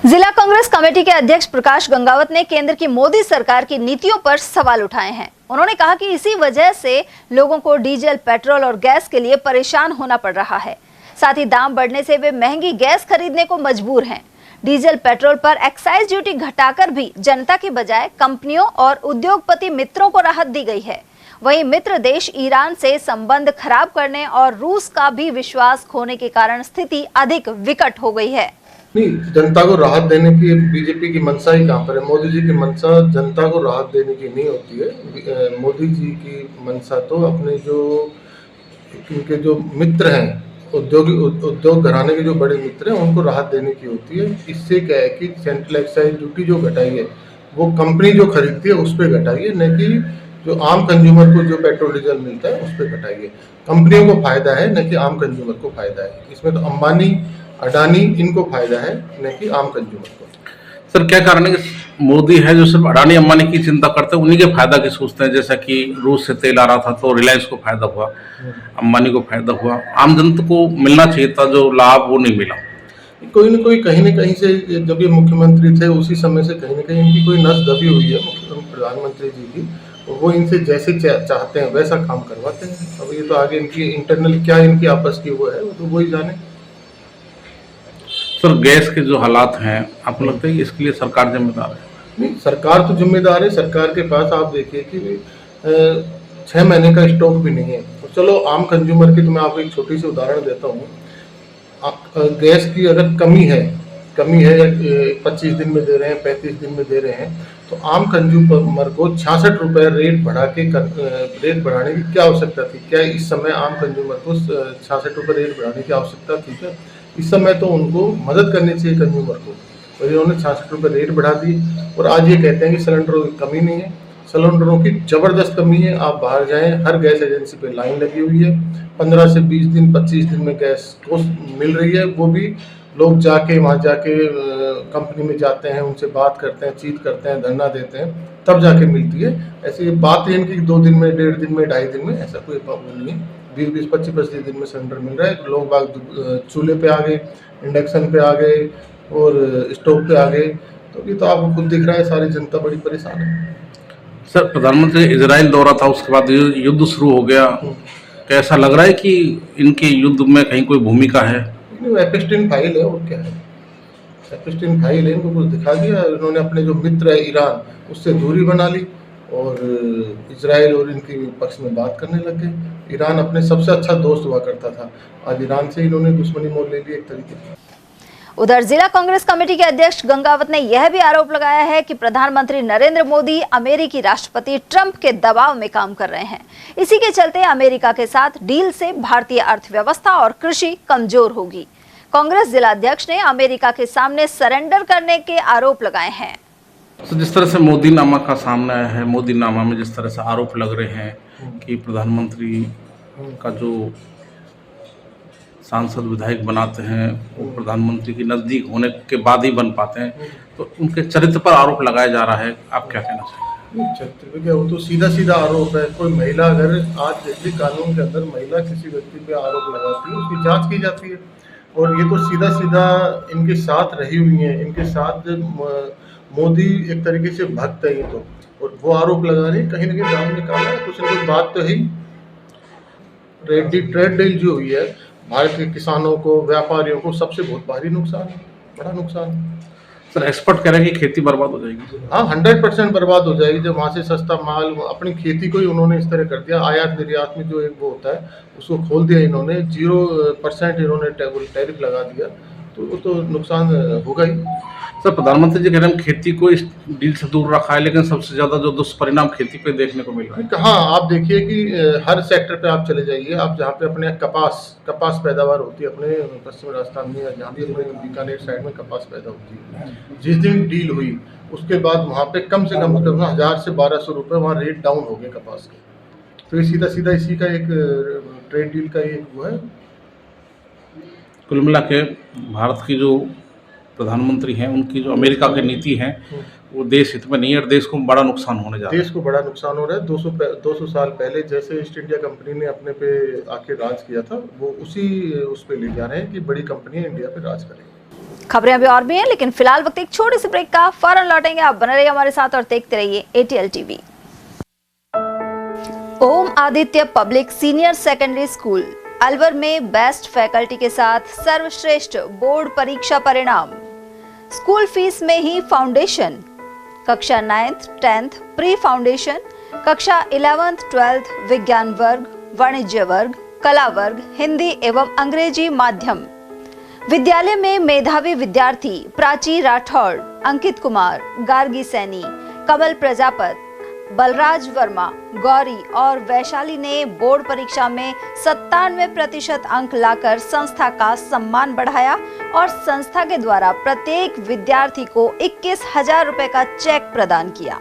जिला कांग्रेस कमेटी के अध्यक्ष प्रकाश गंगावत ने केंद्र की मोदी सरकार की नीतियों पर सवाल उठाए हैं। उन्होंने कहा कि इसी वजह से लोगों को डीजल, पेट्रोल और गैस के लिए परेशान होना पड़ रहा है। साथ ही दाम बढ़ने से वे महंगी गैस खरीदने को मजबूर हैं। डीजल, पेट्रोल पर एक्साइज ड्यूटी घटाकर भी जनता के बजाय कंपनियों और उद्योगपति मित्रों को राहत दी गई है। वहीं मित्र देश ईरान से संबंध खराब करने और रूस का भी विश्वास खोने के कारण स्थिति अधिक विकट हो गई है। नहीं, जनता को राहत देने की बीजेपी की मंशा ही कहाँ पर है। मोदी जी की मंशा जनता को राहत देने की नहीं होती है। मोदी जी की मंशा तो अपने जो इनके जो मित्र हैं, उद्योग घराने के जो बड़े मित्र हैं, उनको राहत देने की होती है। इससे क्या है कि सेंट्रल एक्साइज ड्यूटी जो घटाई है वो कंपनी जो खरीदती है उस पर घटाई है, न कि जो आम कंज्यूमर को जो पेट्रोल डीजल मिलता है उस पर घटाई है। कंपनियों को फायदा है, न कि आम कंज्यूमर को फायदा है। इसमें तो अंबानी, अडानी इनको फायदा है, न कि आम कंज्यूमर को। सर, क्या कारण है कि मोदी है जो सिर्फ अडानी अंबानी की चिंता करते हैं, उन्हीं के फायदा की सोचते हैं? जैसा कि रूस से तेल आ रहा था तो रिलायंस को फायदा हुआ, अंबानी को फायदा हुआ, आम जनता को मिलना चाहिए था जो लाभ वो नहीं मिला। कोई न कोई कहीं न कहीं से, जब ये मुख्यमंत्री थे उसी समय से कहीं न कहीं इनकी कोई नस दबी हुई है प्रधानमंत्री जी की। वो इनसे जैसे चाहते हैं वैसा काम करवाते हैं। अब ये तो आगे इनकी इंटरनल क्या इनकी आपस की वो है, वो तो वही जाने। सर, गैस के जो हालात हैं, आपको लगता है कि इसके लिए सरकार जिम्मेदार है? नहीं, सरकार तो जिम्मेदार है। सरकार के पास आप देखिए कि 6 महीने का स्टॉक भी नहीं है। तो चलो आम कंज्यूमर की तो मैं आपको एक छोटी सी उदाहरण देता हूँ। गैस की अगर कमी है 25 दिन में दे रहे हैं, 35 दिन में दे रहे हैं, तो आम कंज्यूमर को 66 रुपये रेट बढ़ाने की क्या आवश्यकता थी? क्या इस समय आम कंज्यूमर को 66 रुपये रेट बढ़ाने की आवश्यकता थी क्या? इस समय तो उनको मदद करनी चाहिए कंज्यूमर को, और इन्होंने 66 रुपये रेट बढ़ा दी। और आज ये कहते हैं कि सिलेंडरों की कमी नहीं है। सिलेंडरों की ज़बरदस्त कमी है। आप बाहर जाएं, हर गैस एजेंसी पे लाइन लगी हुई है। 15 से 20 दिन, 25 दिन में गैस को मिल रही है। वो भी लोग वहाँ जाके कंपनी में जाते हैं, उनसे बात करते हैं, चीट करते हैं, धरना देते हैं, तब जाके मिलती है। ऐसी बात है इनकी 2 दिन में, 1.5 दिन में, 2.5 दिन में, ऐसा कोई प्रॉब्लम नहीं है। 20-20, 25-25 दिन में सिलेंडर मिल रहा है। लोग बाग चूल्हे पे आ गए, इंडक्शन पे आ गए, और स्टॉक पे आ गए। तो ये तो आपको खुद दिख रहा है, सारी जनता बड़ी परेशान है। सर, प्रधानमंत्री इजराइल दौरा था, उसके बाद युद्ध शुरू हो गया, कैसा लग रहा है कि इनके युद्ध में कहीं कोई भूमिका है? एपिस्टीन फाइल है, और क्या है, एपिस्टीन फाइल है, इनको कुछ दिखा दिया। इन्होंने अपने जो मित्र है ईरान, उससे दूरी बना ली और इजराइल और इनके पक्ष में बात करने लग गए। ईरान अपने सबसे अच्छा दोस्त हुआ करता था, आज ईरान से इन्होंने दुश्मनी मोल ले ली एक तरीके से। उधर जिला कांग्रेस कमेटी के अध्यक्ष गंगावत ने यह भी आरोप लगाया है कि प्रधानमंत्री नरेंद्र मोदी अमेरिकी राष्ट्रपति ट्रंप के दबाव में काम कर रहे हैं। इसी के चलते अमेरिका के साथ डील से भारतीय अर्थव्यवस्था और कृषि कमजोर होगी। कांग्रेस जिला अध्यक्ष ने अमेरिका के सामने सरेंडर करने के आरोप लगाए हैं। तो जिस तरह से मोदीनामा का सामने आया है, मोदीनामा में जिस तरह से आरोप लग रहे हैं कि प्रधानमंत्री का जो सांसद विधायक बनाते हैं वो प्रधानमंत्री के नज़दीक होने के बाद ही बन पाते हैं, तो उनके चरित्र पर आरोप लगाया जा रहा है, आप क्या कहना चाहिए? चरित्र पे क्या, वो तो सीधा सीधा आरोप है। कोई महिला अगर आज जैसे कानून के अंदर महिला किसी व्यक्ति पे आरोप लगाती है, उसकी जांच की जाती है। और ये तो सीधा सीधा इनके साथ रही हुई है, इनके साथ मोदी एक तरीके से भक्त है ये तो, और वो आरोप लगा रही है, कहीं ना कहीं दाम निकाला है। कुछ ना कुछ बात तो है। ट्रेड डील जो हुई है, भारत के किसानों को, व्यापारियों को सबसे बहुत भारी नुकसान है, बड़ा नुकसान। सर, एक्सपर्ट कह रहे हैं कि खेती बर्बाद हो जाएगी। हाँ, 100% बर्बाद हो जाएगी। जब वहाँ से सस्ता माल, अपनी खेती को ही उन्होंने इस तरह कर दिया। आयात निर्यात में जो एक वो होता है उसको खोल दिया इन्होंने, 0% इन्होंने टैरिफ लगा दिया, तो वो तो नुकसान होगा ही। सर, प्रधानमंत्री जी कह रहे हैं खेती को इस डील से दूर रखा है, लेकिन सबसे ज्यादा जो दुष्परिणाम खेती पे देखने को मिल रहा है। हाँ, आप देखिए कि हर सेक्टर पे आप चले जाइए, आप जहाँ पे अपने कपास पैदावार होती है, अपने पश्चिम राजस्थान में या जहाँ भी अपने बीकानेर साइड में कपास पैदा होती है, जिस दिन डील हुई उसके बाद वहाँ पे कम से कम 1000 से 1200 रुपये वहाँ रेट डाउन हो गए कपास के। तो ये सीधा सीधा इसी का एक ट्रेड डील का एक वो है। कुल मिला के भारत की जो प्रधानमंत्री हैं, उनकी जो अमेरिका की नीति है वो देश हित में नहीं है और देश को बड़ा नुकसान होने जा रहा है। देश को बड़ा नुकसान हो रहा है। 200 साल पहले जैसे ईस्ट इंडिया कंपनी ने अपने पे आके राज किया था, वो उसी उस पे ले जा रहे हैं कि बड़ी कंपनियां इंडिया पे राज करेंगी। खबरें अभी और भी हैं, लेकिन फिलहाल वक्त एक छोटे से ब्रेक का, फौरन लौटेंगे। आप बने रहिए हमारे साथ और देखते रहिए ATL TV। Om Aditya public senior secondary school Alwar में बेस्ट फैकल्टी के साथ सर्वश्रेष्ठ बोर्ड परीक्षा परिणाम। स्कूल फीस में ही फाउंडेशन, कक्षा 9th 10th प्री फाउंडेशन, कक्षा 11th 12th विज्ञान वर्ग, वाणिज्य वर्ग, कला वर्ग, हिंदी एवं अंग्रेजी माध्यम। विद्यालय में मेधावी विद्यार्थी प्राची राठौड़, अंकित कुमार, गार्गी सैनी, कमल प्रजापत, बलराज वर्मा, गौरी और वैशाली ने बोर्ड परीक्षा में 97% अंक लाकर संस्था का सम्मान बढ़ाया और संस्था के द्वारा प्रत्येक विद्यार्थी को 21,000 रुपए का चेक प्रदान किया।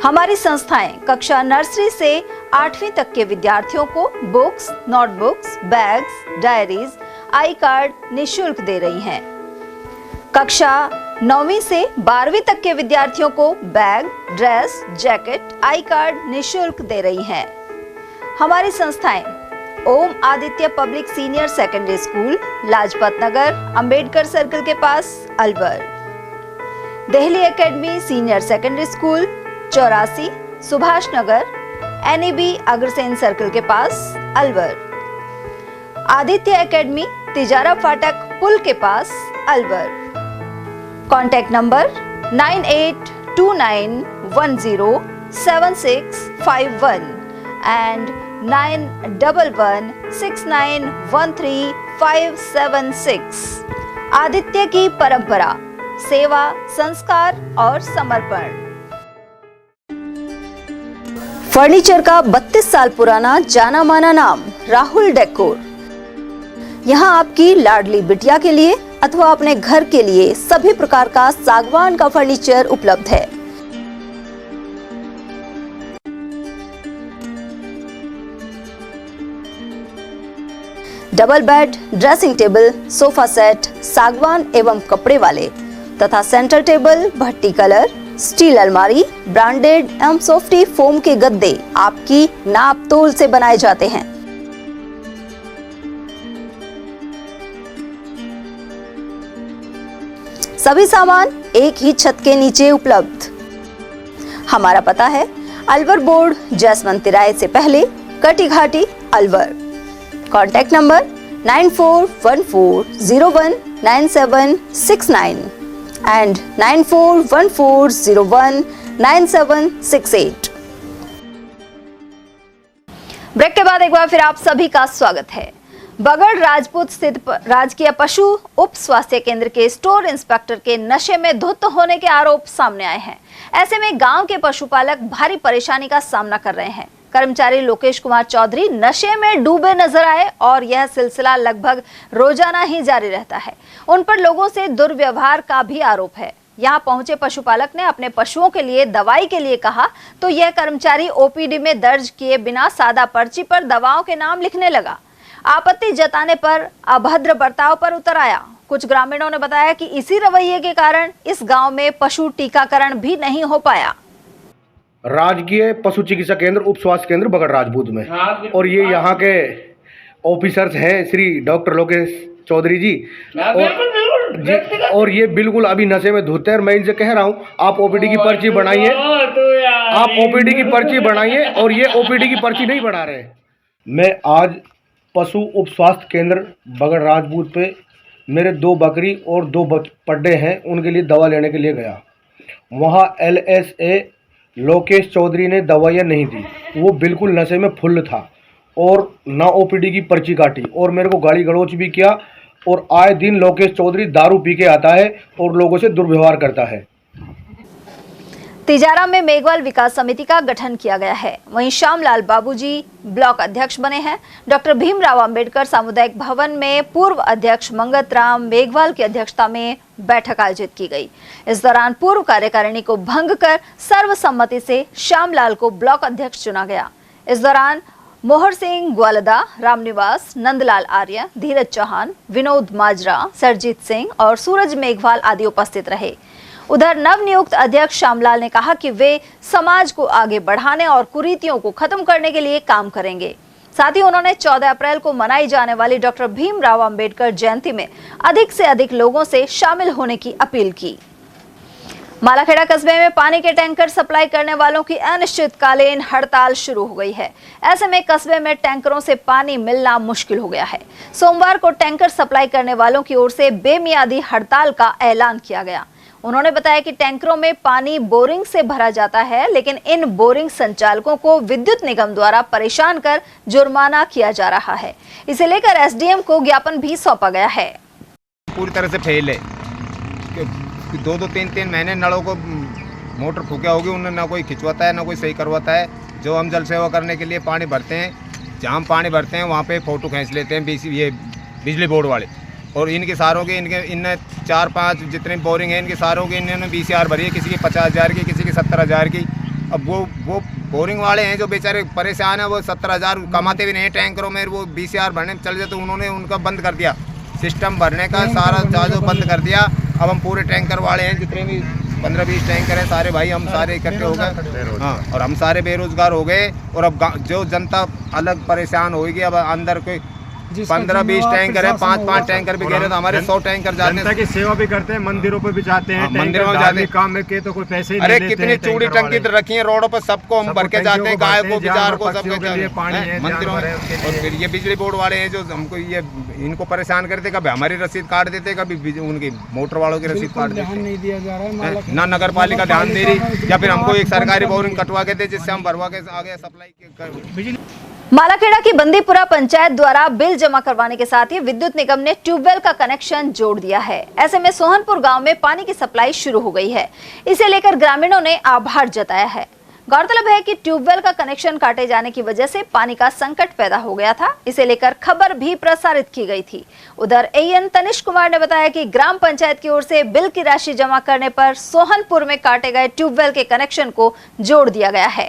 हमारी संस्थाएं कक्षा नर्सरी से 8वीं तक के विद्यार्थियों को बुक्स, नोटबुक्स, बैग्स, डायरीज, आई कार्ड निःशुल्क दे रही हैं। कक्षा 9वीं से 12वीं तक के विद्यार्थियों को bag, dress, jacket, I card निःशुल्क दे रही हैं। हमारी संस्थाएं Om Aditya public senior secondary school, Lajpat Nagar, Ambedkar circle के पास, Alwar. Delhi academy senior secondary school, 84 Subhash Nagar, NEB Agrasen circle के पास, अलवर। आदित्य एकेडमी तिजारा फाटक पुल के पास, Alwar. Contact number 9829107651 and 9116913576। Aditya की परंपरा, सेवा, संस्कार और समर्पण। फर्नीचर का 32 साल पुराना जाना माना नाम राहुल डेकोर। यहाँ आपकी लाडली बिटिया के लिए अथवा अपने घर के लिए सभी प्रकार का सागवान का फर्नीचर उपलब्ध है। Double bed, dressing table, sofa set सागवान एवं कपड़े वाले तथा सेंटर टेबल, भट्टी कलर, स्टील अलमारी, ब्रांडेड एवं सॉफ्टी फोम के गद्दे आपकी नाप तोल से बनाए जाते हैं। सभी सामान एक ही छत के नीचे उपलब्ध। हमारा पता है अलवर बोर्ड, जसवंत तिराहे से पहले, Kati Ghati, Alwar. Contact number 9414019769 and 9414019768। Break के बाद एक बार फिर आप सभी का स्वागत है। बगड़ राजपूत स्थित राजकीय पशु उप स्वास्थ्य केंद्र के स्टोर इंस्पेक्टर के नशे में धुत होने के आरोप सामने आए हैं। ऐसे में गांव के पशुपालक भारी परेशानी का सामना कर रहे हैं। कर्मचारी लोकेश कुमार चौधरी नशे में डूबे नजर आए और यह सिलसिला लगभग रोजाना ही जारी रहता है। उन पर लोगों से दुर्व्यवहार का भी आरोप है। यहाँ पहुंचे पशुपालक ने अपने पशुओं के लिए दवाई के लिए कहा तो यह कर्मचारी ओपीडी में दर्ज किए बिना सादा पर्ची पर दवाओं के नाम लिखने लगा। आपत्ति जताने पर अभद्र बर्ताव पर उतर आया। कुछ ग्रामीणों ने बताया कि इसी रवैये के कारण इस गांव में पशु टीकाकरण भी नहीं हो पाया। राजकीय पशु चिकित्सा केंद्र उप स्वास्थ्य केंद्र बगड़ राजपूत में, और ये यहाँ के ऑफिसर्स हैं श्री डॉक्टर लोकेश चौधरी जी, और ये बिल्कुल अभी नशे में धुते हैं। मैं इनसे कह रहा हूँ आप ओपीडी की पर्ची बनाइए, आप ओपीडी की पर्ची बनाइए, और ये ओपीडी की पर्ची नहीं बना रहे। मैं आज पशु उप स्वास्थ्य केंद्र बगड़ राजपूत पे मेरे 2 बकरी और 2 पड्डे हैं, उनके लिए दवा लेने के लिए गया। वहाँ LSA लोकेश चौधरी ने दवाइयाँ नहीं दी, वो बिल्कुल नशे में फुल था और ना ओपीडी की पर्ची काटी और मेरे को गाली गलौज भी किया। और आए दिन लोकेश चौधरी दारू पी के आता है और लोगों से दुर्व्यवहार करता है। तिजारा में मेघवाल विकास समिति का गठन किया गया है। वहीं श्यामलाल बाबूजी ब्लॉक अध्यक्ष बने हैं। डॉक्टर भीमराव अंबेडकर सामुदायिक भवन में पूर्व अध्यक्ष मंगत राम मेघवाल की अध्यक्षता में बैठक आयोजित की गई। इस दौरान पूर्व कार्यकारिणी को भंग कर सर्वसम्मति से श्यामलाल को ब्लॉक अध्यक्ष चुना गया। इस दौरान मोहर सिंह ग्वालदा, रामनिवास, नंदलाल आर्य, धीरज चौहान, विनोद माजरा, सरजीत सिंह और सूरज मेघवाल आदि उपस्थित रहे। उधर नवनियुक्त अध्यक्ष श्यामलाल ने कहा कि वे समाज को आगे बढ़ाने और कुरीतियों को खत्म करने के लिए काम करेंगे। साथ ही उन्होंने 14 अप्रैल को मनाई जाने वाली डॉक्टर भीमराव अंबेडकर जयंती में अधिक से अधिक लोगों से शामिल होने की अपील की। मालाखेड़ा कस्बे में पानी के टैंकर सप्लाई करने वालों की अनिश्चितकालीन हड़ताल शुरू हो गई है। ऐसे में कस्बे में टैंकरों से पानी मिलना मुश्किल हो गया है। सोमवार को टैंकर सप्लाई करने वालों की ओर से बेमियादी हड़ताल का ऐलान किया गया। उन्होंने बताया कि टैंकरों में पानी बोरिंग से भरा जाता है, लेकिन इन बोरिंग संचालकों को विद्युत निगम द्वारा परेशान कर जुर्माना किया जा रहा है। इसे लेकर एसडीएम को ज्ञापन भी सौंपा गया है। पूरी तरह से फेल है। 2-2, 3-3 महीने नलों को मोटर फूका होगी, उन्हें ना कोई खिंचवाता है ना कोई सही करवाता है। जो हम जल सेवा करने के लिए पानी भरते हैं, जहाँ हम पानी भरते हैं वहाँ पे फ़ोटो खींच लेते हैं ये बिजली बोर्ड वाले। और इनके सारों के इनने 4-5 जितने बोरिंग हैं इनके सारों के इन्होंने BCR भरी है, किसी की 50,000 की, किसी की 70,000 की। अब वो बोरिंग वाले हैं जो बेचारे परेशान हैं, वो 70,000 कमाते भी नहीं हैं टैंकरों में, वो BCR भरने चल जाते, तो उन्होंने उनका बंद कर दिया सिस्टम भरने का, सारा चार्ज बंद कर दिया। अब हम पूरे टैंकर वाले हैं, जितने भी 15-20 टैंकर हैं सारे भाई, हम सारे इकट्ठे हो गए। हाँ, और हम सारे बेरोजगार हो गए। और अब जो जनता अलग परेशान होगी। अब अंदर कोई 15-20 टैंकर है, 5-5 टैंकर भी गए तो हमारे 100 टैंकर जाते हैं। की सेवा भी करते हैं, मंदिरों पे भी जाते हैं, मंदिरों में जाते हैं, काम में के तो कोई पैसे ही अरे कितनी चूड़ी टंकी रखी है रोडों पर, सबको हम भर के जाते हैं, गाय को, बिजार को, सबको मंदिरों में। और फिर ये बिजली बोर्ड वाले हैं जो हमको ये इनको परेशान करते, कभी हमारी रसीद काट देते, कभी उनकी मोटर वालों की रसीद काट देते। ना नगर पालिका ध्यान दे रही, या फिर हमको एक सरकारी बोरिंग कटवा के दे जिससे हम भरवा के आगे सप्लाई। मालाखेड़ा की बंदीपुरा पंचायत द्वारा बिल जमा करवाने के साथ ही विद्युत निगम ने ट्यूबवेल का कनेक्शन जोड़ दिया है। ऐसे में सोहनपुर गांव में पानी की सप्लाई शुरू हो गई है। इसे लेकर ग्रामीणों ने आभार जताया है। गौरतलब है कि ट्यूबवेल का कनेक्शन काटे जाने की वजह से पानी का संकट पैदा हो गया था। इसे लेकर खबर भी प्रसारित की गई थी। उधर AN तनिष्क कुमार ने बताया कि ग्राम पंचायत की ओर से बिल की राशि जमा करने पर सोहनपुर में काटे गए ट्यूबवेल के कनेक्शन को जोड़ दिया गया है।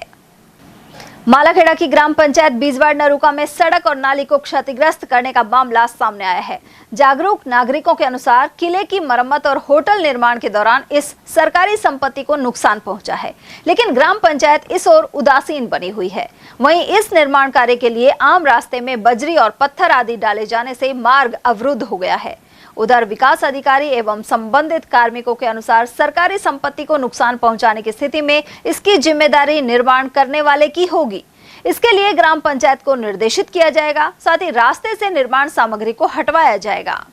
मालाखेड़ा की ग्राम पंचायत बीजवाड़ नरूका में सड़क और नाली को क्षतिग्रस्त करने का मामला सामने आया है। जागरूक नागरिकों के अनुसार किले की मरम्मत और होटल निर्माण के दौरान इस सरकारी संपत्ति को नुकसान पहुंचा है, लेकिन ग्राम पंचायत इस ओर उदासीन बनी हुई है। वहीं इस निर्माण कार्य के लिए आम रास्ते में बजरी और पत्थर आदि डाले जाने से मार्ग अवरुद्ध हो गया है। उधर विकास अधिकारी एवं संबंधित कार्मिकों के अनुसार सरकारी संपत्ति को नुकसान पहुंचाने की स्थिति में इसकी जिम्मेदारी निर्माण करने वाले की होगी। इसके लिए ग्राम पंचायत को निर्देशित किया जाएगा, साथ ही रास्ते से निर्माण सामग्री को हटवाया जाएगा।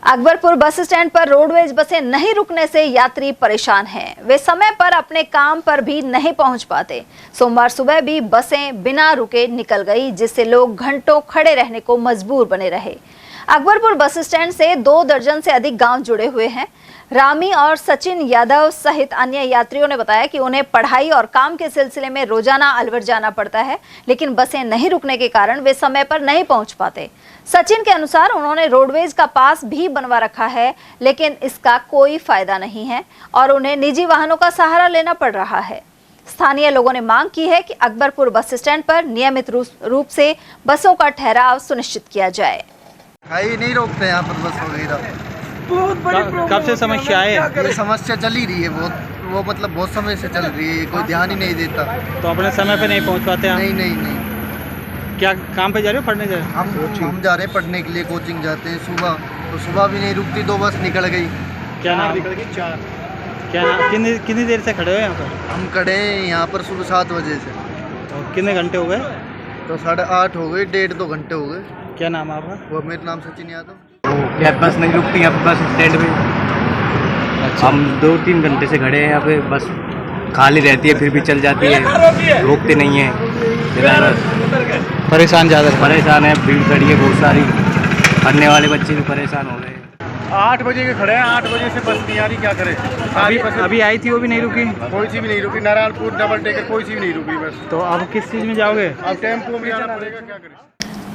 अकबरपुर बस स्टैंड पर रोडवेज बसें नहीं रुकने से यात्री परेशान हैं। वे समय पर अपने काम पर भी नहीं पहुंच पाते। सोमवार सुबह भी बसें बिना रुके निकल गई, जिससे लोग घंटों खड़े रहने को मजबूर बने रहे। अकबरपुर बस स्टैंड से 2 दर्जन से अधिक गांव जुड़े हुए हैं। रामी और सचिन यादव सहित अन्य यात्रियों ने बताया कि उन्हें पढ़ाई और काम के सिलसिले में रोजाना अलवर जाना पड़ता है, लेकिन बसें नहीं रुकने के कारण वे समय पर नहीं पहुंच पाते। सचिन के अनुसार उन्होंने रोडवेज का पास भी बनवा रखा है, लेकिन इसका कोई फायदा नहीं है और उन्हें निजी वाहनों का सहारा लेना पड़ रहा है। स्थानीय लोगों ने मांग की है कि अकबरपुर बस स्टैंड पर नियमित रूप से बसों का ठहराव सुनिश्चित किया जाए। नहीं रोकते यहाँ पर बस वगैरह। बहुत बड़ी कब से समस्या है? ये समस्या चल ही रही है वो मतलब बहुत समय से चल रही है, कोई ध्यान ही नहीं देता। तो अपने समय पे नहीं पहुँच पाते हैं? नहीं। क्या काम पे जा रहे हो, पढ़ने जा रहे हो? हम जा रहे हैं पढ़ने के लिए, कोचिंग जाते हैं सुबह, तो सुबह भी नहीं रुकती, 2 बस निकल गई। क्या नाम? निकल गई 4। क्या नाम? कितनी देर से खड़े हो यहाँ पर? हम खड़े हैं यहाँ पर सुबह 7 बजे से। तो कितने घंटे हो गए? तो 8:30 हो गए, 1.5-2 घंटे हो गए। क्या नाम है आपका? वो मेरा नाम सचिन यादव। क्या बस नहीं रुकती यहाँ बस स्टैंड में? हम 2-3 घंटे से खड़े हैं यहाँ पे, बस खाली रहती है फिर भी चल जाती है, रोकते नहीं है। परेशान है, भीड़ खड़ी है बहुत सारी, पढ़ने वाले बच्चे भी परेशान हो गए। 8 बजे के खड़े हैं, 8 बजे से बस नहीं आ रही, क्या करें? सारी बसें अभी आई थी, वो भी नहीं रुकी? कोई सी भी नहीं रुकी। नारायणपुर डबल डेकर कोई सी भी नहीं रुकी बस। तो अब किस चीज़ में जाओगे? अब टेम्पो में जाना पड़ेगा, क्या करें?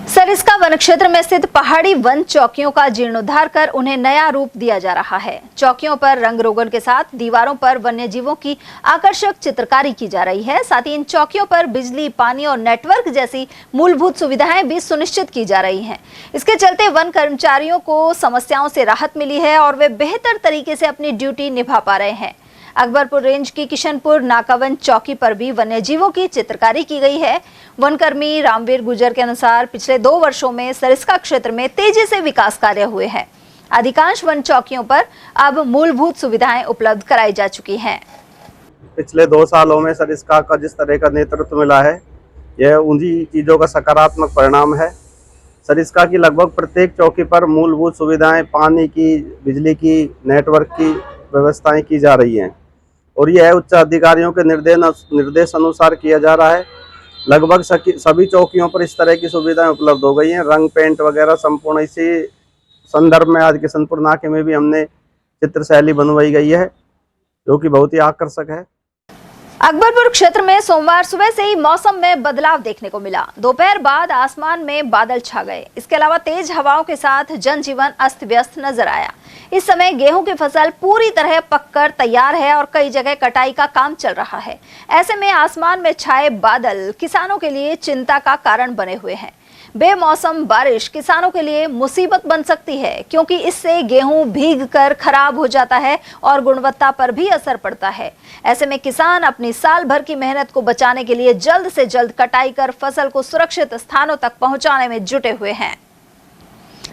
सरिस्का वन क्षेत्र में स्थित पहाड़ी वन चौकियों का जीर्णोद्धार कर उन्हें नया रूप दिया जा रहा है। चौकियों पर रंग रोगन के साथ दीवारों पर वन्य जीवों की आकर्षक चित्रकारी की जा रही है। साथ ही इन चौकियों पर बिजली, पानी और नेटवर्क जैसी मूलभूत सुविधाएं भी सुनिश्चित की जा रही हैं। इसके चलते वन कर्मचारियों को समस्याओं से राहत मिली है और वे बेहतर तरीके से अपनी ड्यूटी निभा पा रहे हैं। अकबरपुर रेंज की किशनपुर नाकावन चौकी पर भी वन्य जीवों की चित्रकारी की गई है। वनकर्मी रामवीर गुजर के अनुसार पिछले 2 वर्षों में सरिस्का क्षेत्र में तेजी से विकास कार्य हुए हैं। अधिकांश वन चौकियों पर अब मूलभूत सुविधाएं उपलब्ध कराई जा चुकी हैं। पिछले 2 सालों में सरिस्का का जिस तरह का नेतृत्व मिला है, यह उन्हीं चीज़ों का सकारात्मक परिणाम है। सरिस्का की लगभग प्रत्येक चौकी पर मूलभूत सुविधाएं, पानी की, बिजली की, नेटवर्क की व्यवस्थाएं की जा रही हैं और यह उच्च अधिकारियों के निर्देश अनुसार किया जा रहा है। लगभग सभी चौकियों पर इस तरह की सुविधाएं उपलब्ध हो गई हैं। रंग पेंट वगैरह संपूर्ण इसी संदर्भ में आज किशनपुर नाके में भी हमने चित्र शैली बनवाई गई है, जो कि बहुत ही आकर्षक है। अकबरपुर क्षेत्र में सोमवार सुबह से ही मौसम में बदलाव देखने को मिला। दोपहर बाद आसमान में बादल छा गए। इसके अलावा तेज हवाओं के साथ जनजीवन अस्त व्यस्त नजर आया। इस समय गेहूं की फसल पूरी तरह पककर तैयार है और कई जगह कटाई का काम चल रहा है। ऐसे में आसमान में छाए बादल किसानों के लिए चिंता का कारण बने हुए हैं। बेमौसम बारिश किसानों के लिए मुसीबत बन सकती है, क्योंकि इससे गेहूं भीगकर खराब हो जाता है और गुणवत्ता पर भी असर पड़ता है। ऐसे में किसान अपनी साल भर की मेहनत को बचाने के लिए जल्द से जल्द कटाई कर फसल को सुरक्षित स्थानों तक पहुंचाने में जुटे हुए हैं।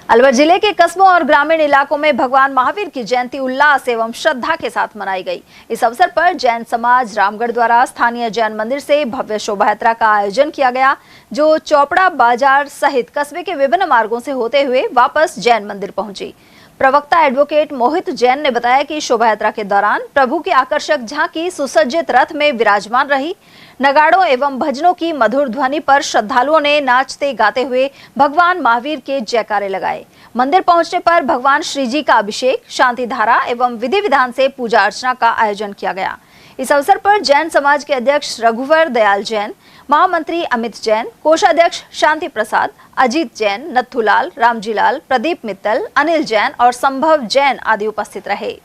अलवर जिले के कस्बों और ग्रामीण इलाकों में भगवान महावीर की जयंती उल्लास एवं श्रद्धा के साथ मनाई गई। इस अवसर पर जैन समाज रामगढ़ द्वारा स्थानीय जैन मंदिर से भव्य शोभा यात्रा का आयोजन किया गया, जो चौपड़ा बाजार सहित कस्बे के विभिन्न मार्गों से होते हुए वापस जैन मंदिर पहुंची। प्रवक्ता एडवोकेट मोहित जैन ने बताया कि शोभा यात्रा के दौरान प्रभु की आकर्षक झांकी सुसज्जित रथ में विराजमान रही। नगाड़ों एवं भजनों की मधुर ध्वनि पर श्रद्धालुओं ने नाचते गाते हुए भगवान महावीर के जयकारे लगाए। मंदिर पहुंचने पर भगवान श्री जी का अभिषेक, शांति धारा एवं विधि विधान से पूजा अर्चना का आयोजन किया गया। इस अवसर पर जैन समाज के अध्यक्ष रघुवर दयाल जैन, महामंत्री अमित जैन, कोषाध्यक्ष शांति प्रसाद, अजीत जैन, नथुलाल, रामजीलाल, प्रदीप मित्तल, अनिल जैन और संभव जैन आदि उपस्थित रहे।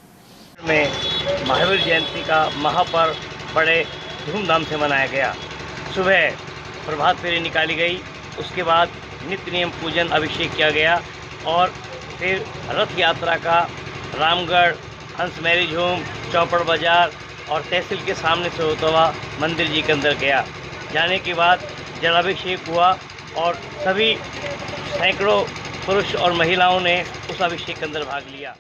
में महावीर जयंती का महापर्व बड़े धूमधाम से मनाया गया। सुबह प्रभात फेरी निकाली गई, उसके बाद नित्य नियम पूजन अभिषेक किया गया और फिर रथ यात्रा का रामगढ़, हंस मैरिज होम, चौपड़ बाजार और तहसील के सामने से होता हुआ मंदिर जी के अंदर गया। जाने के बाद जलाभिषेक हुआ और सभी सैकड़ों पुरुष और महिलाओं ने उस अभिषेक के अंदर भाग लिया।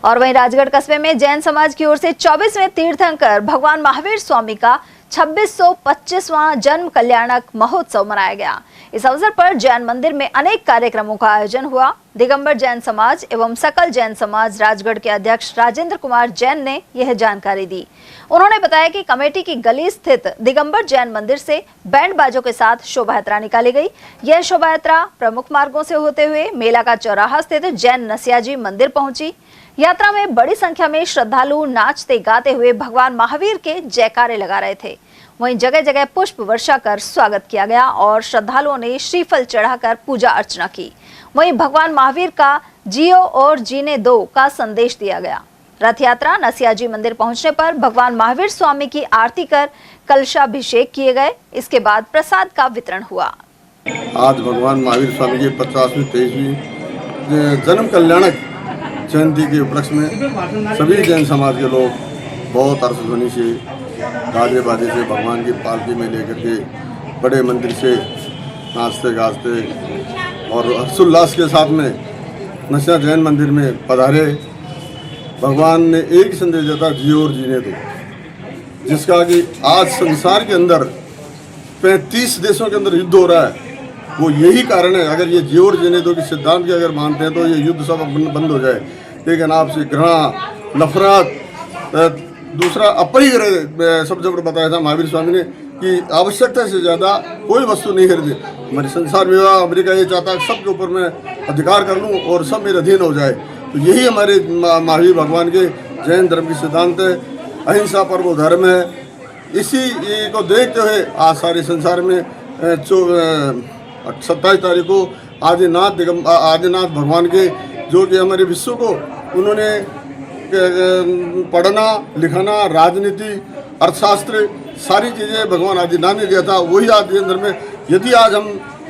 और वहीं राजगढ़ कस्बे में जैन समाज की ओर से 24वें तीर्थंकर भगवान महावीर स्वामी का 2625वां जन्म कल्याणक महोत्सव मनाया गया। इस अवसर पर जैन मंदिर में अनेक कार्यक्रमों का आयोजन हुआ। दिगंबर जैन समाज एवं सकल जैन समाज राजगढ़ के अध्यक्ष राजेंद्र कुमार जैन ने यह जानकारी दी। उन्होंने बताया कि कमेटी की गली स्थित दिगंबर जैन मंदिर से बैंड बाजों के साथ शोभा यात्रा निकाली गई। यह शोभा यात्रा प्रमुख मार्गों से होते हुए मेला का चौराहा स्थित जैन नसियाजी मंदिर पहुंची। यात्रा में बड़ी संख्या में श्रद्धालु नाचते गाते हुए भगवान महावीर के जयकारे लगा रहे थे। वहीं जगह जगह पुष्प वर्षा कर स्वागत किया गया और श्रद्धालुओं ने श्रीफल चढ़ाकर पूजा अर्चना की। वहीं भगवान महावीर का जियो और जीने दो का संदेश दिया गया। रथ यात्रा नसियाजी मंदिर पहुंचने पर भगवान महावीर स्वामी की आरती कर कलशाभिषेक किए गए। इसके बाद प्रसाद का वितरण हुआ। आज भगवान महावीर स्वामी की 50वीं 23वीं जन्म कल्याणक जयंती के उपलक्ष्य में सभी जैन समाज के लोग बहुत हर्षध्वनि से गाजे बाजे से भगवान की पालकी में लेकर के बड़े मंदिर से नाचते गाजते और हर्षोल्लास के साथ में नसिया जैन मंदिर में पधारे। भगवान ने एक ही संदेश दिया था, जियो और जीने दो, जिसका कि आज संसार के अंदर 35 देशों के अंदर युद्ध हो रहा है। वो यही कारण है। अगर ये जियो और जीने दो के सिद्धांत की अगर मानते हैं तो ये युद्ध सब बंद हो जाए। लेकिन आपसे घृणा, नफरत, दूसरा अपरिग्रह सब जब बताया था महावीर स्वामी ने कि आवश्यकता से ज़्यादा कोई वस्तु नहीं खरीदे। हमारे संसार विवाह अमेरिका ये चाहता है सबके ऊपर मैं अधिकार कर लूँ और सब मेरे अधीन हो जाए। तो यही हमारे महावीर भगवान के जैन धर्म की सिद्धांत है। अहिंसा परमो धर्म है। इसी को देखते हुए आज सारे संसार में 27 तारीख को आदिनाथ भगवान के, जो कि हमारे विश्व को उन्होंने पढ़ना लिखना, राजनीति, अर्थशास्त्र, सारी चीज़ें भगवान आदिनाथ ने दिया था। वही आज जैन धर्म में यदि आज हम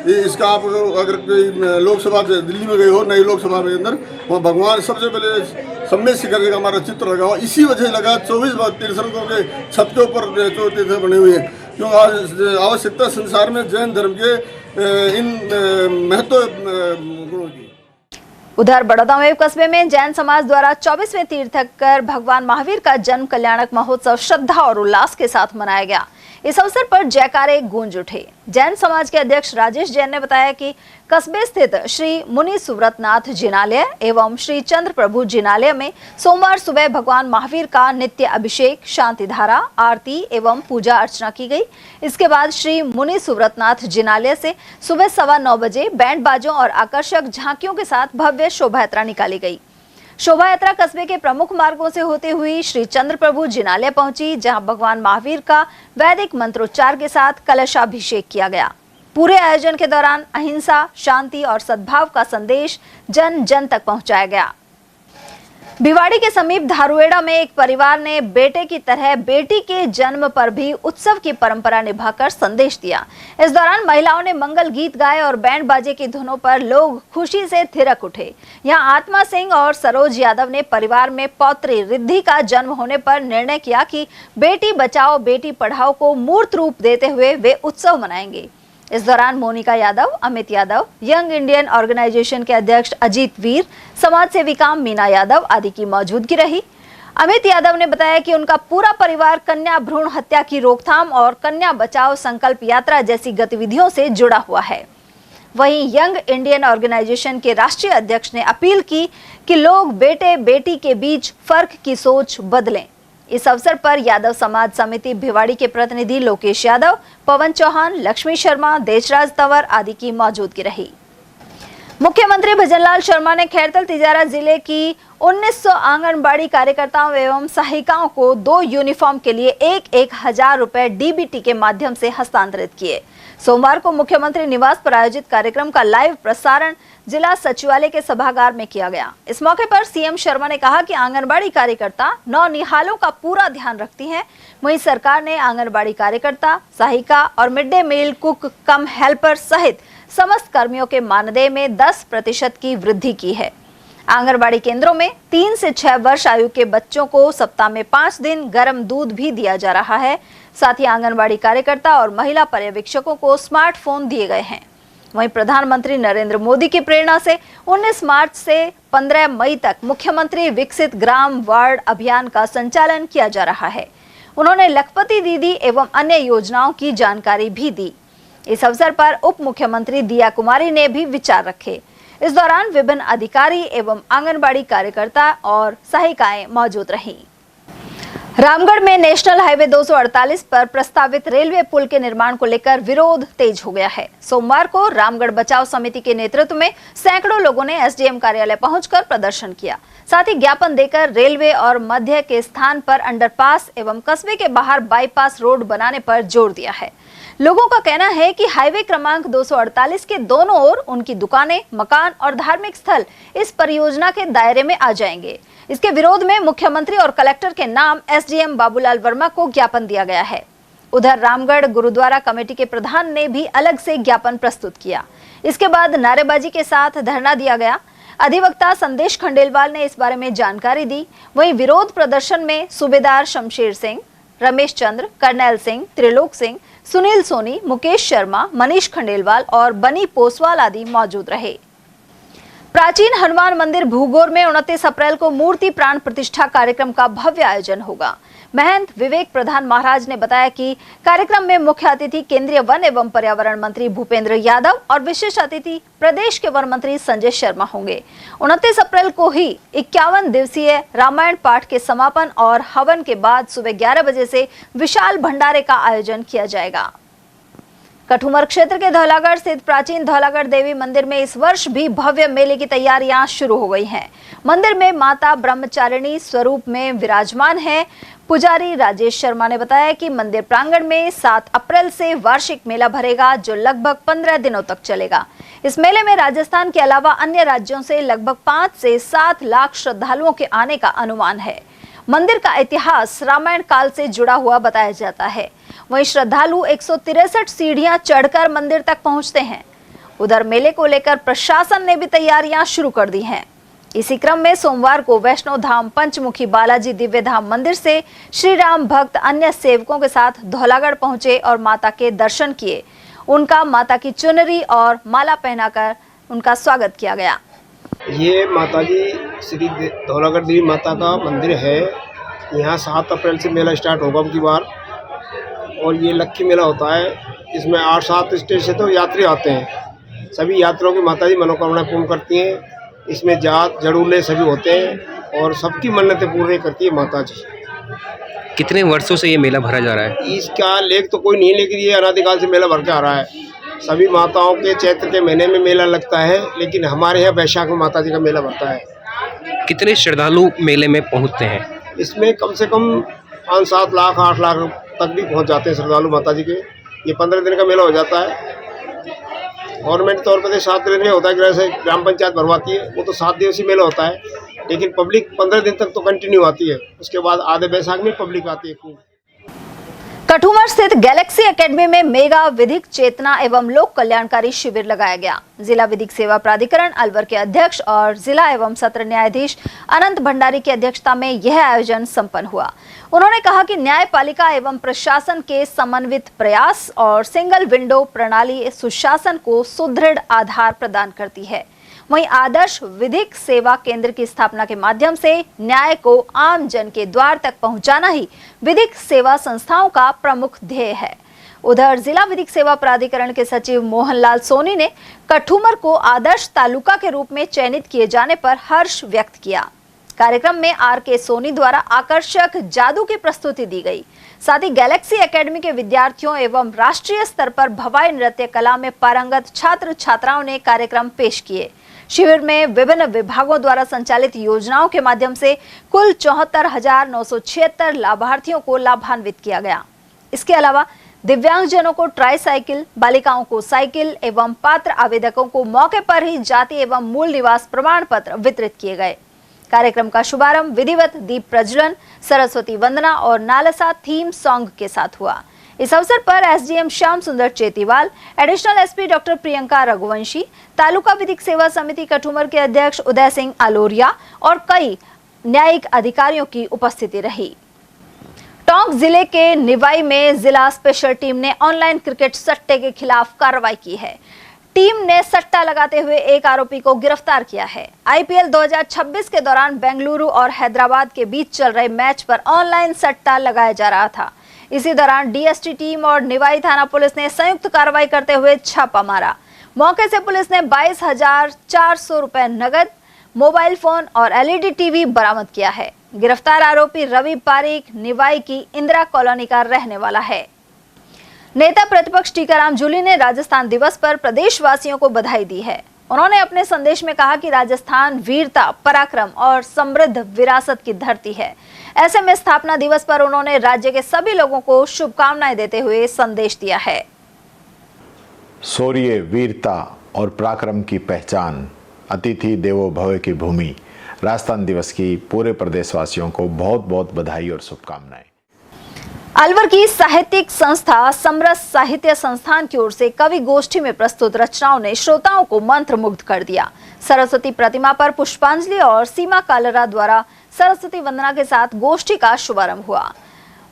इसका आप अगर कोई लोकसभा दिल्ली में गए हो, नई लोकसभा में अंदर, वहाँ भगवान सबसे पहले सम्मेद शिखर का हमारा चित्र लगा हुआ। इसी वजह लगा 24 तीर्थंकरों के छत के ऊपर जो तीर्थ बने हुए हैं, क्योंकि आज आवश्यकता संसार में जैन धर्म के इन महत्व गुणों की। उधर बड़ौदा में कस्बे में जैन समाज द्वारा 24वें तीर्थंकर भगवान महावीर का जन्म कल्याणक महोत्सव श्रद्धा और उल्लास के साथ मनाया गया। इस अवसर पर जयकारे गूंज उठे। जैन समाज के अध्यक्ष राजेश जैन ने बताया कि कस्बे स्थित श्री मुनि सुव्रतनाथ जिनालय एवं श्री चंद्र प्रभु जिनालय में सोमवार सुबह भगवान महावीर का नित्य अभिषेक, शांति धारा, आरती एवं पूजा अर्चना की गई। इसके बाद श्री मुनि सुव्रतनाथ जिनालय से सुबह 9:15 बजे बैंड बाजों और आकर्षक झांकियों के साथ भव्य शोभा यात्रा निकाली गई। शोभा यात्रा कस्बे के प्रमुख मार्गों से होते हुई श्री चंद्र प्रभु जिनालय पहुंची, जहां भगवान महावीर का वैदिक मंत्रोच्चार के साथ कलशाभिषेक किया गया। पूरे आयोजन के दौरान अहिंसा, शांति और सद्भाव का संदेश जन जन तक पहुंचाया गया। भिवाड़ी के समीप धारुएड़ा में एक परिवार ने बेटे की तरह बेटी के जन्म पर भी उत्सव की परंपरा निभाकर संदेश दिया। इस दौरान महिलाओं ने मंगल गीत गाए और बैंड बाजे की धुनों पर लोग खुशी से थिरक उठे। यहां आत्मा सिंह और सरोज यादव ने परिवार में पौत्री रिद्धि का जन्म होने पर निर्णय किया कि बेटी बचाओ बेटी पढ़ाओ को मूर्त रूप देते हुए वे उत्सव मनाएंगे। इस दौरान Monika Yadav, Amit Yadav, young Indian organisation के अध्यक्ष अजीत वीर, समाज सेविका मीना यादव आदि की मौजूदगी रही। अमित यादव ने बताया कि उनका पूरा परिवार कन्या भ्रूण हत्या की रोकथाम और कन्या बचाओ संकल्प यात्रा जैसी गतिविधियों से जुड़ा हुआ है। वहीं यंग इंडियन ऑर्गेनाइजेशन के राष्ट्रीय अध्यक्ष ने अपील की कि लोग बेटे बेटी के बीच फर्क की सोच बदलें। इस अवसर पर यादव समाज समिति भिवाड़ी के प्रतिनिधि लोकेश यादव, पवन चौहान, लक्ष्मी शर्मा, देशराज तंवर आदि की मौजूदगी रही। मुख्यमंत्री भजनलाल शर्मा ने खैरतल तिजारा जिले की 1900 आंगनबाड़ी कार्यकर्ताओं एवं सहायिकाओं को 2 यूनिफॉर्म के लिए 1,000 रुपए डीबीटी के माध्यम से हस्तांतरित किए। सोमवार को मुख्यमंत्री निवास पर आयोजित कार्यक्रम का लाइव प्रसारण जिला सचिवालय के सभागार में किया गया। इस मौके पर सीएम शर्मा ने कहा कि आंगनबाड़ी कार्यकर्ता नौनिहालों का पूरा ध्यान रखती हैं। वहीं सरकार ने आंगनबाड़ी कार्यकर्ता, सहायिका और मिड डे मील कुक कम हेल्पर सहित समस्त कर्मियों के मानदेय में 10% की वृद्धि की है। आंगनबाड़ी केंद्रों में 3 से 6 वर्ष आयु के बच्चों को सप्ताह में 5 दिन गर्म दूध भी दिया जा रहा है। साथ ही आंगनबाड़ी कार्यकर्ता और महिला पर्यवेक्षकों को स्मार्टफोन दिए गए हैं। वहीं प्रधानमंत्री नरेंद्र मोदी की प्रेरणा से 19 मार्च से 15 मई तक मुख्यमंत्री विकसित ग्राम वार्ड अभियान का संचालन किया जा रहा है। उन्होंने लखपति दीदी एवं अन्य योजनाओं की जानकारी भी दी। इस अवसर पर उप मुख्यमंत्री दिया कुमारी ने भी विचार रखे। इस दौरान विभिन्न अधिकारी एवं आंगनबाड़ी कार्यकर्ता और सहायिकाएं मौजूद रहीं। रामगढ़ में नेशनल हाईवे 248 पर प्रस्तावित रेलवे पुल के निर्माण को लेकर विरोध तेज हो गया है। सोमवार को रामगढ़ बचाव समिति के नेतृत्व में सैकड़ों लोगों ने एसडीएम कार्यालय पहुंचकर प्रदर्शन किया। साथ ही ज्ञापन देकर रेलवे और मध्य के स्थान पर अंडरपास एवं कस्बे के बाहर बाईपास रोड बनाने पर जोर दिया है। लोगों का कहना है कि हाईवे क्रमांक 248 के दोनों ओर उनकी दुकानें, मकान और धार्मिक स्थल इस परियोजना के दायरे में आ जाएंगे। इसके विरोध में मुख्यमंत्री और कलेक्टर के नाम एसडीएम बाबूलाल वर्मा को ज्ञापन दिया गया है। उधर रामगढ़ गुरुद्वारा कमेटी के प्रधान ने भी अलग से ज्ञापन प्रस्तुत किया। इसके बाद नारेबाजी के साथ धरना दिया गया। अधिवक्ता संदेश खंडेलवाल ने इस बारे में जानकारी दी। वहीं विरोध प्रदर्शन में सूबेदार शमशेर सिंह, रमेश चंद्र, करनैल सिंह, त्रिलोक सिंह, सुनील सोनी, मुकेश शर्मा, मनीष खंडेलवाल और बनी पोसवाल आदि मौजूद रहे। प्राचीन हनुमान मंदिर भूगोर में 29 अप्रैल को मूर्ति प्राण प्रतिष्ठा कार्यक्रम का भव्य आयोजन होगा। महंत विवेक प्रधान महाराज ने बताया कि कार्यक्रम में मुख्य अतिथि केंद्रीय वन एवं पर्यावरण मंत्री भूपेंद्र यादव और विशेष अतिथि प्रदेश के वन मंत्री संजय शर्मा होंगे। 29 अप्रैल को ही 51 दिवसीय रामायण पाठ के समापन और हवन के बाद सुबह 11 बजे से विशाल भंडारे का आयोजन किया जाएगा। कठुमर क्षेत्र के धौलागढ़ स्थित प्राचीन धौलागढ़ देवी मंदिर में इस वर्ष भी भव्य मेले की तैयारियां शुरू हो गई हैं। मंदिर में माता ब्रह्मचारिणी स्वरूप में विराजमान है। पुजारी राजेश शर्मा ने बताया कि मंदिर प्रांगण में 7 अप्रैल से वार्षिक मेला भरेगा, जो लगभग 15 दिनों तक चलेगा। इस मेले में राजस्थान के अलावा अन्य राज्यों से लगभग 5 से 7 लाख श्रद्धालुओं के आने का अनुमान है। मंदिर का इतिहास रामायण काल से जुड़ा हुआ बताया जाता है। वहीं श्रद्धालु 163 सीढ़ियां चढ़कर मंदिर तक पहुंचते हैं। उधर मेले को लेकर प्रशासन ने भी तैयारियां शुरू कर दी हैं। इसी क्रम में सोमवार को वैष्णो धाम पंचमुखी बालाजी दिव्य धाम मंदिर से श्री राम भक्त अन्य सेवकों के साथ धौलागढ़ पहुंचे और माता के दर्शन किए। उनका माता की चुनरी और माला पहनाकर उनका स्वागत किया गया। ये माताजी श्री धौलागढ़ देवी माता का मंदिर है। यहाँ 7 अप्रैल से मेला स्टार्ट होगा अब की बार, और ये लक्की मेला होता है। इसमें 8-7 स्टेट से तो यात्री आते हैं। सभी यात्रियों की माताजी मनोकामना पूर्ण करती हैं। इसमें जात जड़ूले सभी होते हैं और सबकी मन्नतें पूरी करती है माताजी। कितने वर्षों से ये मेला भरा जा रहा है? इसका लेख तो कोई नहीं, लेकिन ये अनादिकाल से मेला भर के आ रहा है। सभी माताओं के चैत्र के महीने में मेला लगता है, लेकिन हमारे यहाँ वैशाख में माताजी का मेला भरता है। कितने श्रद्धालु मेले में पहुँचते हैं? इसमें कम से कम 5-7 लाख 8 लाख तक भी पहुँच जाते हैं श्रद्धालु माताजी के। ये 15 दिन का मेला हो जाता है। गवर्नमेंट तौर पर 7 दिन में होता है, जैसे ग्राम पंचायत भरवाती है, वो तो 7 दिवसीय मेला होता है, लेकिन पब्लिक 15 दिन तक तो कंटिन्यू आती है। उसके बाद आधे बैसाख में पब्लिक आती है खूब। कठुमर स्थित गैलेक्सी एकेडमी में मेगा विधिक चेतना एवं लोक कल्याणकारी शिविर लगाया गया। जिला विधिक सेवा प्राधिकरण अलवर के अध्यक्ष और जिला एवं सत्र न्यायाधीश अनंत भंडारी की अध्यक्षता में यह आयोजन संपन्न हुआ। उन्होंने कहा कि न्यायपालिका एवं प्रशासन के समन्वित प्रयास और सिंगल विंडो प्रणाली सुशासन को सुदृढ़ आधार प्रदान करती है। वहीं आदर्श विधिक सेवा केंद्र की स्थापना के माध्यम से न्याय को आम जन के द्वार तक पहुंचाना ही विधिक सेवा संस्थाओं का प्रमुख ध्येय है। उधर जिला विधिक सेवा प्राधिकरण के सचिव मोहनलाल सोनी ने कठुमर को आदर्श तालुका के रूप में चयनित किए जाने पर हर्ष व्यक्त किया। कार्यक्रम में आर.के. सोनी द्वारा आकर्षक जादू की प्रस्तुति दी गई। साथ ही गैलेक्सी एकेडमी के विद्यार्थियों एवं राष्ट्रीय स्तर पर भवाई नृत्य कला में पारंगत छात्र छात्राओं ने कार्यक्रम पेश किए। शिविर में विभिन्न विभागों द्वारा संचालित योजनाओं के माध्यम से कुल 74,976 लाभार्थियों को लाभान्वित किया गया। इसके अलावा दिव्यांगजनों को ट्राईसाइकिल, बालिकाओं को साइकिल एवं पात्र आवेदकों को मौके पर ही जाति एवं मूल निवास प्रमाण पत्र वितरित किए गए। कार्यक्रम का शुभारंभ विधिवत दीप प्रज्वलन, सरस्वती वंदना और नालसा थीम सॉन्ग के साथ हुआ। इस अवसर पर SDM Shyam Sundar Chetiwal, additional SP doctor Priyanka Raghuvanshi, taluka विधिक सेवा समिति कठुमर के अध्यक्ष उदय सिंह आलोरिया और कई न्यायिक अधिकारियों की उपस्थिति रही। टोंक जिले के निवाई में जिला स्पेशल टीम ने ऑनलाइन क्रिकेट सट्टे के खिलाफ कार्रवाई की है। टीम ने सट्टा लगाते हुए एक आरोपी को गिरफ्तार किया है। आईपीएल 2026 के दौरान बेंगलुरु और हैदराबाद के बीच चल रहे मैच पर ऑनलाइन सट्टा लगाया जा रहा था। इसी दौरान डीएसटी टीम और निवाई थाना पुलिस ने संयुक्त कार्रवाई करते हुए छापा मारा। मौके से पुलिस ने 22,400 रुपए नगद, मोबाइल फोन और एलईडी टीवी बरामद किया है। गिरफ्तार आरोपी रवि पारीक निवाई की इंदिरा कॉलोनी का रहने वाला है। नेता प्रतिपक्ष टीकाराम जूली ने राजस्थान दिवस पर प्रदेशवासियों को बधाई दी है। उन्होंने अपने संदेश में कहा कि राजस्थान वीरता, पराक्रम और समृद्ध विरासत की धरती है। ऐसे में स्थापना दिवस पर उन्होंने राज्य के सभी लोगों को शुभकामनाएं देते हुए संदेश दिया है। शौर्य, वीरता और पराक्रम की पहचान, अतिथि देवो भव की भूमि, राजस्थान दिवस की पूरे प्रदेशवासियों को बहुत बहुत बधाई और शुभकामनाएं। अलवर की साहित्यिक संस्था समरस साहित्य संस्थान की ओर से कवि गोष्ठी में प्रस्तुत रचनाओं ने श्रोताओं को मंत्रमुग्ध कर दिया। सरस्वती प्रतिमा पर पुष्पांजलि और सीमा कालरा द्वारा सरस्वती वंदना के साथ गोष्ठी का शुभारंभ हुआ।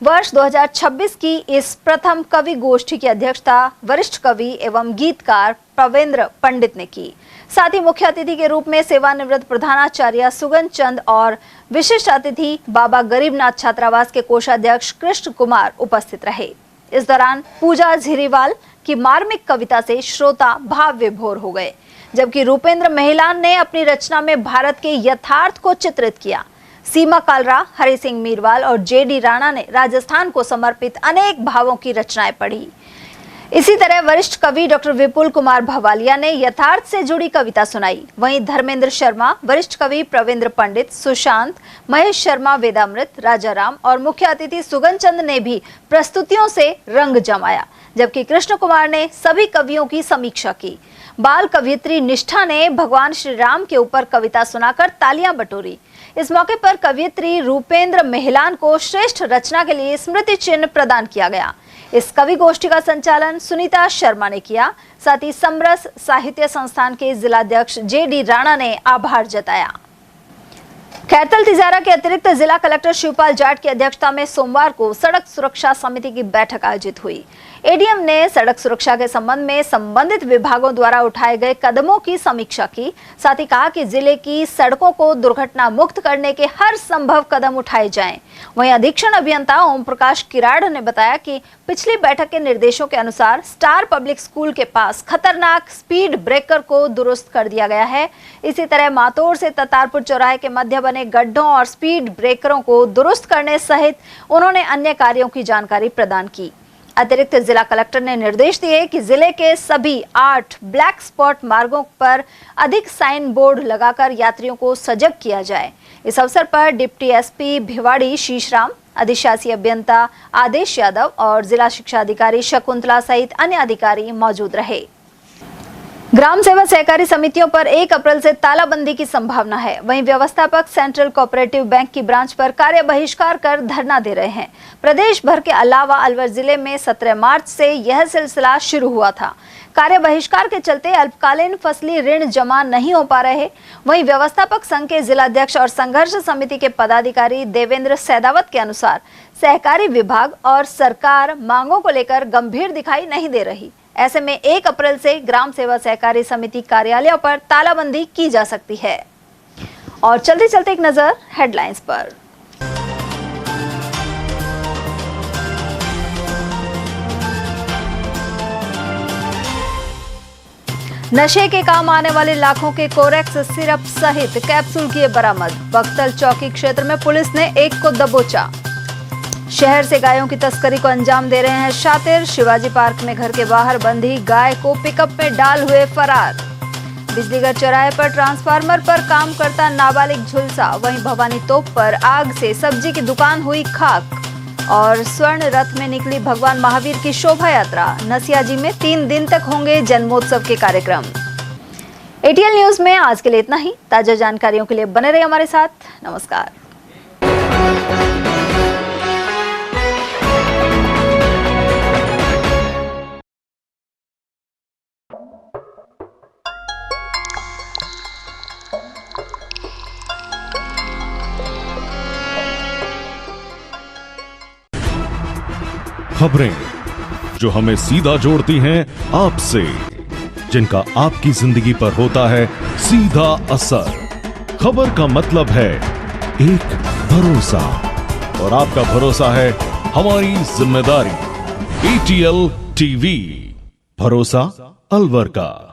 वर्ष 2026 की इस प्रथम कवि गोष्ठी की अध्यक्षता वरिष्ठ कवि एवं गीतकार प्रवेंद्र पंडित ने की। साथ ही मुख्य अतिथि के रूप में सेवानिवृत्त प्रधानाचार्य सुगन चंद और विशिष्ट अतिथि बाबा गरीबनाथ छात्रावास के कोषाध्यक्ष कृष्ण कुमार उपस्थित रहे। इस दौरान पूजा झिरीवाल की मार्मिक कविता से श्रोता भाव विभोर हो गए, जबकि रूपेंद्र महिलान ने अपनी रचना में भारत के यथार्थ को चित्रित किया। सीमा कालरा, हरि सिंह मीरवाल और जेडी राणा ने राजस्थान को समर्पित अनेक भावों की रचनाएं पढ़ी। इसी तरह वरिष्ठ कवि डॉक्टर विपुल कुमार भवालिया ने यथार्थ से जुड़ी कविता सुनाई। वहीं धर्मेंद्र शर्मा, वरिष्ठ कवि प्रवेंद्र पंडित, सुशांत, महेश शर्मा वेदामृत, राजाराम और मुख्य अतिथि सुगन चंद ने भी प्रस्तुतियों से रंग जमाया, जबकि कृष्ण कुमार ने सभी कवियों की समीक्षा की। बाल कवियत्री निष्ठा ने भगवान श्री राम के ऊपर कविता सुनाकर तालियां बटोरी। इस मौके पर कवियत्री रूपेंद्र महिलान को श्रेष्ठ रचना के लिए स्मृति चिन्ह प्रदान किया गया। इस कवि गोष्ठी का संचालन सुनीता शर्मा ने किया। साथ ही समरस साहित्य संस्थान के जिलाध्यक्ष जेडी राणा ने आभार जताया। खैरतल तिजारा के अतिरिक्त जिला कलेक्टर शिवपाल जाट की अध्यक्षता में सोमवार को सड़क सुरक्षा समिति की बैठक आयोजित हुई। एडीएम ने सड़क सुरक्षा के संबंध में संबंधित विभागों द्वारा उठाए गए कदमों की समीक्षा की। साथ ही कहा कि जिले की सड़कों को दुर्घटना मुक्त करने के हर संभव कदम उठाए जाएं। वहीं अधीक्षण अभियंता ओम प्रकाश किराड़ ने बताया कि पिछली बैठक के निर्देशों के अनुसार स्टार पब्लिक स्कूल के पास खतरनाक स्पीड ब्रेकर को दुरुस्त कर दिया गया है। इसी तरह मातोड़ से ततारपुर चौराहे के मध्य बने गड्ढों और स्पीड ब्रेकरों को दुरुस्त करने सहित उन्होंने अन्य कार्यों की जानकारी प्रदान की। अतिरिक्त जिला कलेक्टर ने निर्देश दिए कि जिले के सभी 8 ब्लैक स्पॉट मार्गों पर अधिक साइन बोर्ड लगाकर यात्रियों को सजग किया जाए। इस अवसर पर डिप्टी एसपी भिवाड़ी शीशराम, अधिशासी अभियंता आदेश यादव और जिला शिक्षा अधिकारी शकुंतला सहित अन्य अधिकारी मौजूद रहे। ग्राम सेवा सहकारी समितियों पर 1 अप्रैल से तालाबंदी की संभावना है। वहीं व्यवस्थापक सेंट्रल कोऑपरेटिव बैंक की ब्रांच पर कार्य बहिष्कार कर धरना दे रहे हैं। प्रदेश भर के अलावा अलवर जिले में 17 मार्च से यह सिलसिला शुरू हुआ था। कार्य बहिष्कार के चलते अल्पकालीन फसली ऋण जमा नहीं हो पा रहे। वहीं व्यवस्थापक संघ के जिलाध्यक्ष और संघर्ष समिति के पदाधिकारी देवेंद्र सैदावत के अनुसार सहकारी विभाग और सरकार मांगों को लेकर गंभीर दिखाई नहीं दे रही। ऐसे में 1 अप्रैल से ग्राम सेवा सहकारी समिति कार्यालयों पर तालाबंदी की जा सकती है। और चलते चलते एक नजर हेडलाइंस पर। नशे के काम आने वाले लाखों के कोरेक्स सिरप सहित कैप्सूल किए बरामद। बख्तल चौकी क्षेत्र में पुलिस ने एक को दबोचा। शहर से गायों की तस्करी को अंजाम दे रहे हैं शातिर। शिवाजी पार्क में घर के बाहर बंधी गाय को पिकअप में डाल हुए फरार। बिजलीघर चौराहे पर ट्रांसफार्मर पर काम करता नाबालिग झुलसा। वहीं भवानी तोप पर आग से सब्जी की दुकान हुई खाक। और स्वर्ण रथ में निकली भगवान महावीर की शोभा यात्रा। नसियाजी में 3 दिन तक होंगे जन्मोत्सव के कार्यक्रम। एटीएल न्यूज में आज के लिए इतना ही। ताजा जानकारियों के लिए बने रहिए हमारे साथ। नमस्कार। खबरें जो हमें सीधा जोड़ती हैं आपसे, जिनका आपकी जिंदगी पर होता है सीधा असर। खबर का मतलब है एक भरोसा, और आपका भरोसा है हमारी जिम्मेदारी। ATL TV, भरोसा अलवर का।